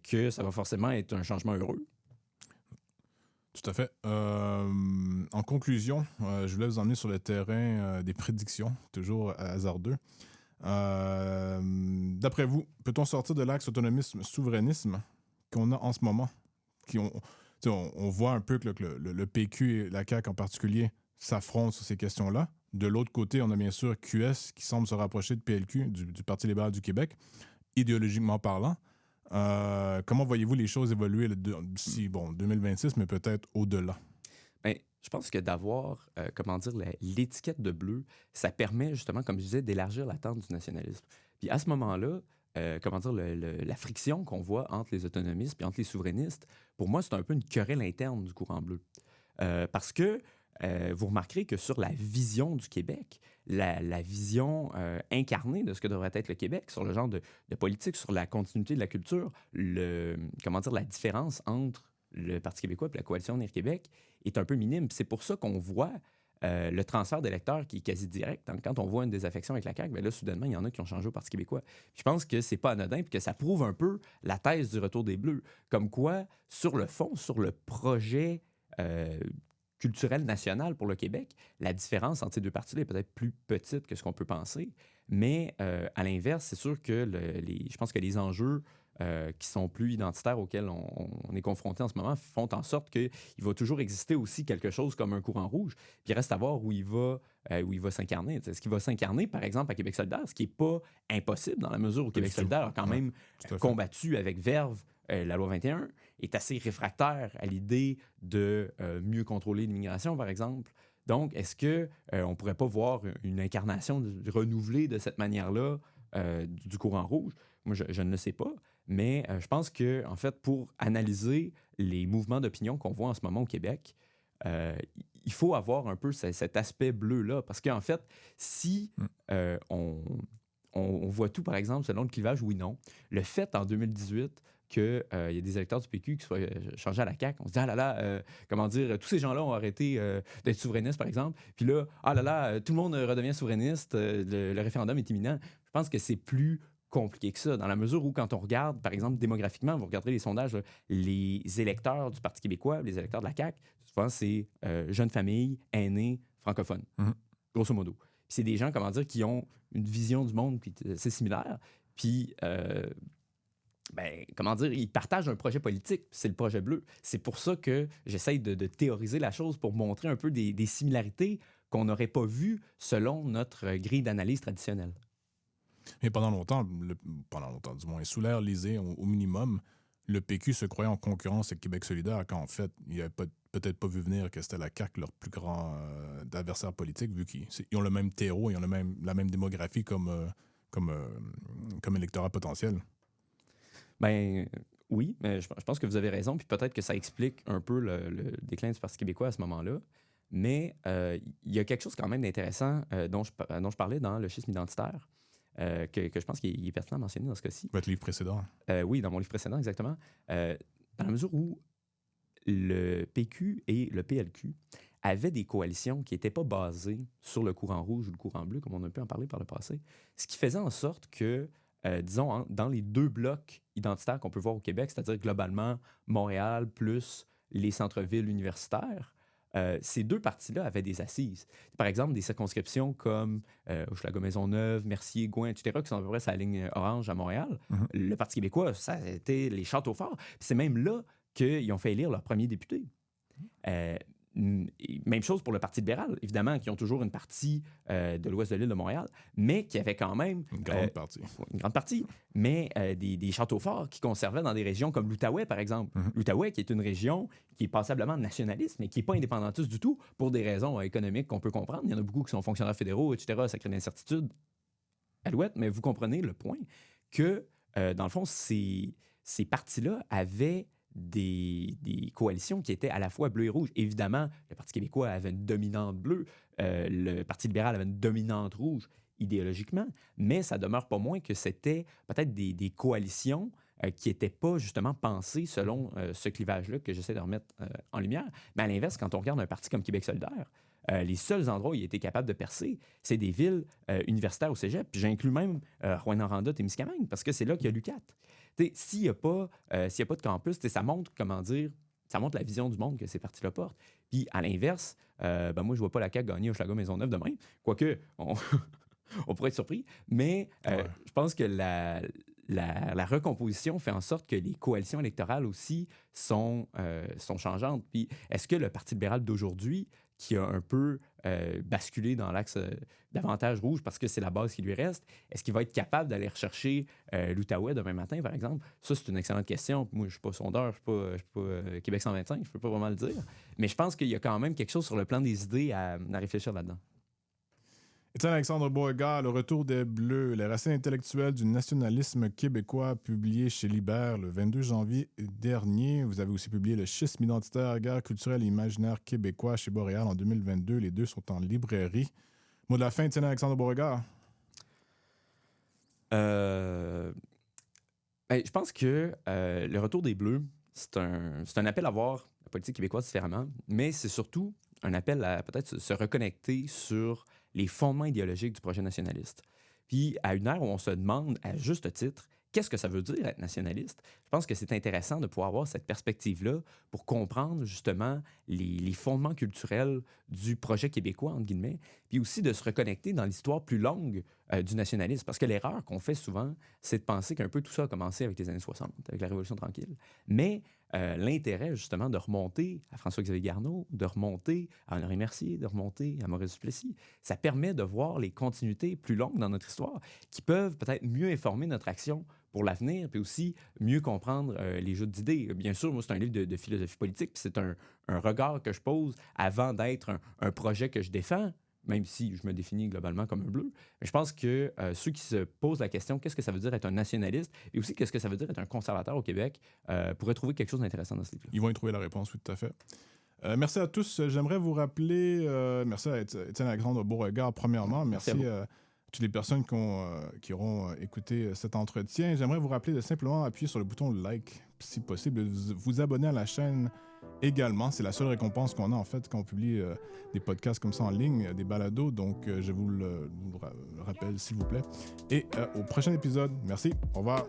que ça va forcément être un changement heureux. Tout à fait. En conclusion, je voulais vous emmener sur le terrain des prédictions, toujours hasardeux. D'après vous, peut-on sortir de l'axe autonomisme-souverainisme qu'on a en ce moment? sais, on voit un peu que le PQ et la CAQ en particulier s'affrontent sur ces questions-là. De l'autre côté, on a bien sûr QS qui semble se rapprocher de PLQ, du Parti libéral du Québec, idéologiquement parlant. Comment voyez-vous les choses évoluer d'ici, 2026, mais peut-être au-delà? Ben, je pense que d'avoir, comment dire, l'étiquette de bleu, ça permet justement, comme je disais, d'élargir la tente du nationalisme. Puis à ce moment-là, comment dire, la friction qu'on voit entre les autonomistes et entre les souverainistes, pour moi, c'est un peu une querelle interne du courant bleu. Parce que vous remarquerez que sur la vision du Québec, la vision incarnée de ce que devrait être le Québec, sur le genre de politique, sur la continuité de la culture, comment dire, la différence entre le Parti québécois et la Coalition Avenir Québec est un peu minime. C'est pour ça qu'on voit le transfert d'électeurs qui est quasi direct. Quand on voit une désaffection avec la CAQ, bien là, soudainement, il y en a qui ont changé au Parti québécois. Je pense que c'est pas anodin et que ça prouve un peu la thèse du retour des Bleus. Comme quoi, sur le fond, sur le projet culturel national pour le Québec, la différence entre ces deux partis-là est peut-être plus petite que ce qu'on peut penser. Mais à l'inverse, c'est sûr que je pense que les enjeux qui sont plus identitaires auxquels on est confronté en ce moment font en sorte qu'il va toujours exister aussi quelque chose comme un courant rouge. Puis il reste à voir où il va s'incarner. Est-ce qu'il va s'incarner, par exemple, à Québec solidaire, ce qui n'est pas impossible dans la mesure où Québec solidaire a quand même combattu avec verve la loi 21, est assez réfractaire à l'idée de mieux contrôler l'immigration, par exemple. Donc, est-ce qu'on ne pourrait pas voir une incarnation renouvelée de cette manière-là du courant rouge? Moi, je ne le sais pas, mais je pense que, en fait, pour analyser les mouvements d'opinion qu'on voit en ce moment au Québec, il faut avoir un peu cet aspect bleu-là. Parce qu'en fait, si on voit tout, par exemple, selon le clivage oui-non, le fait en 2018 qu'il y a des électeurs du PQ qui soient changés à la CAQ, on se dit, ah là là, comment dire, tous ces gens-là ont arrêté d'être souverainistes, par exemple. Puis là, ah là là, tout le monde redevient souverainiste, le référendum est imminent. Je pense que c'est plus compliqué que ça, dans la mesure où, quand on regarde, par exemple, démographiquement, vous regarderez les sondages, là, les électeurs du Parti québécois, les électeurs de la CAQ, souvent, c'est jeunes familles, aînés, francophones, grosso modo. Puis c'est des gens, comment dire, qui ont une vision du monde qui est assez similaire. Puis, comment dire, ils partagent un projet politique, c'est le projet bleu. C'est pour ça que j'essaye de théoriser la chose pour montrer un peu des similarités qu'on n'aurait pas vues selon notre grille d'analyse traditionnelle. Mais pendant longtemps, du moins, sous l'ère Lisée, au minimum, le PQ se croyait en concurrence avec Québec solidaire quand, en fait, il n'avait peut-être pas vu venir que c'était la CAQ leur plus grand adversaire politique, vu qu'ils ont le même terreau, ils ont la même démographie comme électorat potentiel. Ben oui, mais je pense que vous avez raison, puis peut-être que ça explique un peu le déclin du Parti québécois à ce moment-là. Mais il y a quelque chose quand même d'intéressant dont je parlais dans le schisme identitaire, que je pense qu'il est pertinent à mentionner dans ce cas-ci. Votre livre précédent. Oui, dans mon livre précédent, exactement. Dans la mesure où le PQ et le PLQ avaient des coalitions qui n'étaient pas basées sur le courant rouge ou le courant bleu, comme on a pu en parler par le passé, ce qui faisait en sorte que, disons, dans les deux blocs identitaires qu'on peut voir au Québec, c'est-à-dire globalement Montréal plus les centres-villes universitaires, ces deux partis-là avaient des assises. Par exemple, des circonscriptions comme Hochelaga-Maisonneuve, Mercier, Gouin, etc., qui sont à peu près sur la ligne orange à Montréal. Le Parti québécois, ça a été les châteaux forts. Puis c'est même là qu'ils ont fait élire leur premier député. Même chose pour le Parti libéral, évidemment, qui ont toujours une partie de l'ouest de l'île de Montréal, mais qui avait quand même... Une grande partie. Une grande partie, mais des châteaux forts qui conservaient dans des régions comme l'Outaouais, par exemple. L'Outaouais, qui est une région qui est passablement nationaliste, mais qui n'est pas indépendantiste du tout, pour des raisons économiques qu'on peut comprendre. Il y en a beaucoup qui sont fonctionnaires fédéraux, etc. Ça crée une incertitude à l'ouest, mais vous comprenez le point que, dans le fond, ces partis-là avaient des coalitions qui étaient à la fois bleu et rouge. Évidemment, le Parti québécois avait une dominante bleue, le Parti libéral avait une dominante rouge idéologiquement, mais ça demeure pas moins que c'était peut-être des coalitions qui n'étaient pas justement pensées selon ce clivage-là que j'essaie de remettre en lumière. Mais à l'inverse, quand on regarde un parti comme Québec solidaire, les seuls endroits où il était capable de percer, c'est des villes universitaires au cégep. Puis j'inclus même Rouyn-Noranda, Témiscamingue, parce que c'est là qu'il y a l'UQAT. S'il n'y a pas de campus, ça montre, comment dire, ça montre la vision du monde que ces partis-là portent. Puis à l'inverse, moi, je ne vois pas la CAQ gagner Hochelaga-Maisonneuve demain. Quoique, on pourrait être surpris. Mais je pense que la recomposition fait en sorte que les coalitions électorales aussi sont changeantes. Puis est-ce que le Parti libéral d'aujourd'hui, qui a un peu basculé dans l'axe davantage rouge parce que c'est la base qui lui reste, est-ce qu'il va être capable d'aller rechercher l'Outaouais demain matin, par exemple? Ça, c'est une excellente question. Moi, je ne suis pas sondeur, je ne suis pas Québec 125, je ne peux pas vraiment le dire. Mais je pense qu'il y a quand même quelque chose sur le plan des idées à réfléchir là-dedans. Étienne Alexandre Beauregard, Le retour des Bleus, les racines intellectuelles du nationalisme québécois, publié chez Libère le 22 janvier dernier. Vous avez aussi publié Le schisme identitaire, guerre culturelle et imaginaire québécois chez Boréal en 2022. Les deux sont en librairie. Mot de la fin, Étienne Alexandre Beauregard. Je pense que le retour des Bleus, c'est un appel à voir la politique québécoise différemment, mais c'est surtout un appel à peut-être se reconnecter sur les fondements idéologiques du projet nationaliste. Puis, à une ère où on se demande, à juste titre, qu'est-ce que ça veut dire être nationaliste? Je pense que c'est intéressant de pouvoir avoir cette perspective-là pour comprendre justement les fondements culturels du projet québécois, entre guillemets, puis aussi de se reconnecter dans l'histoire plus longue du nationalisme. Parce que l'erreur qu'on fait souvent, c'est de penser qu'un peu tout ça a commencé avec les années 60, avec la Révolution tranquille. Mais l'intérêt, justement, de remonter à François-Xavier Garneau, de remonter à Honoré Mercier, de remonter à Maurice Duplessis, ça permet de voir les continuités plus longues dans notre histoire qui peuvent peut-être mieux informer notre action pour l'avenir, puis aussi mieux comprendre les jeux d'idées. Bien sûr, moi, c'est un livre de philosophie politique, puis c'est un regard que je pose avant d'être un projet que je défends, même si je me définis globalement comme un bleu. Mais je pense que ceux qui se posent la question, qu'est-ce que ça veut dire être un nationaliste, et aussi qu'est-ce que ça veut dire être un conservateur au Québec, pourraient trouver quelque chose d'intéressant dans ce livre-là. Ils vont y trouver la réponse, oui, tout à fait. Merci à tous. J'aimerais vous rappeler, merci à Étienne Alexandre Beauregard, premièrement. Merci à toutes les personnes qui auront écouté cet entretien. J'aimerais vous rappeler de simplement appuyer sur le bouton like, si possible, de vous abonner à la chaîne également. C'est la seule récompense qu'on a, en fait, quand on publie des podcasts comme ça en ligne, des balados. Donc, je vous le rappelle, s'il vous plaît. Et au prochain épisode. Merci. Au revoir.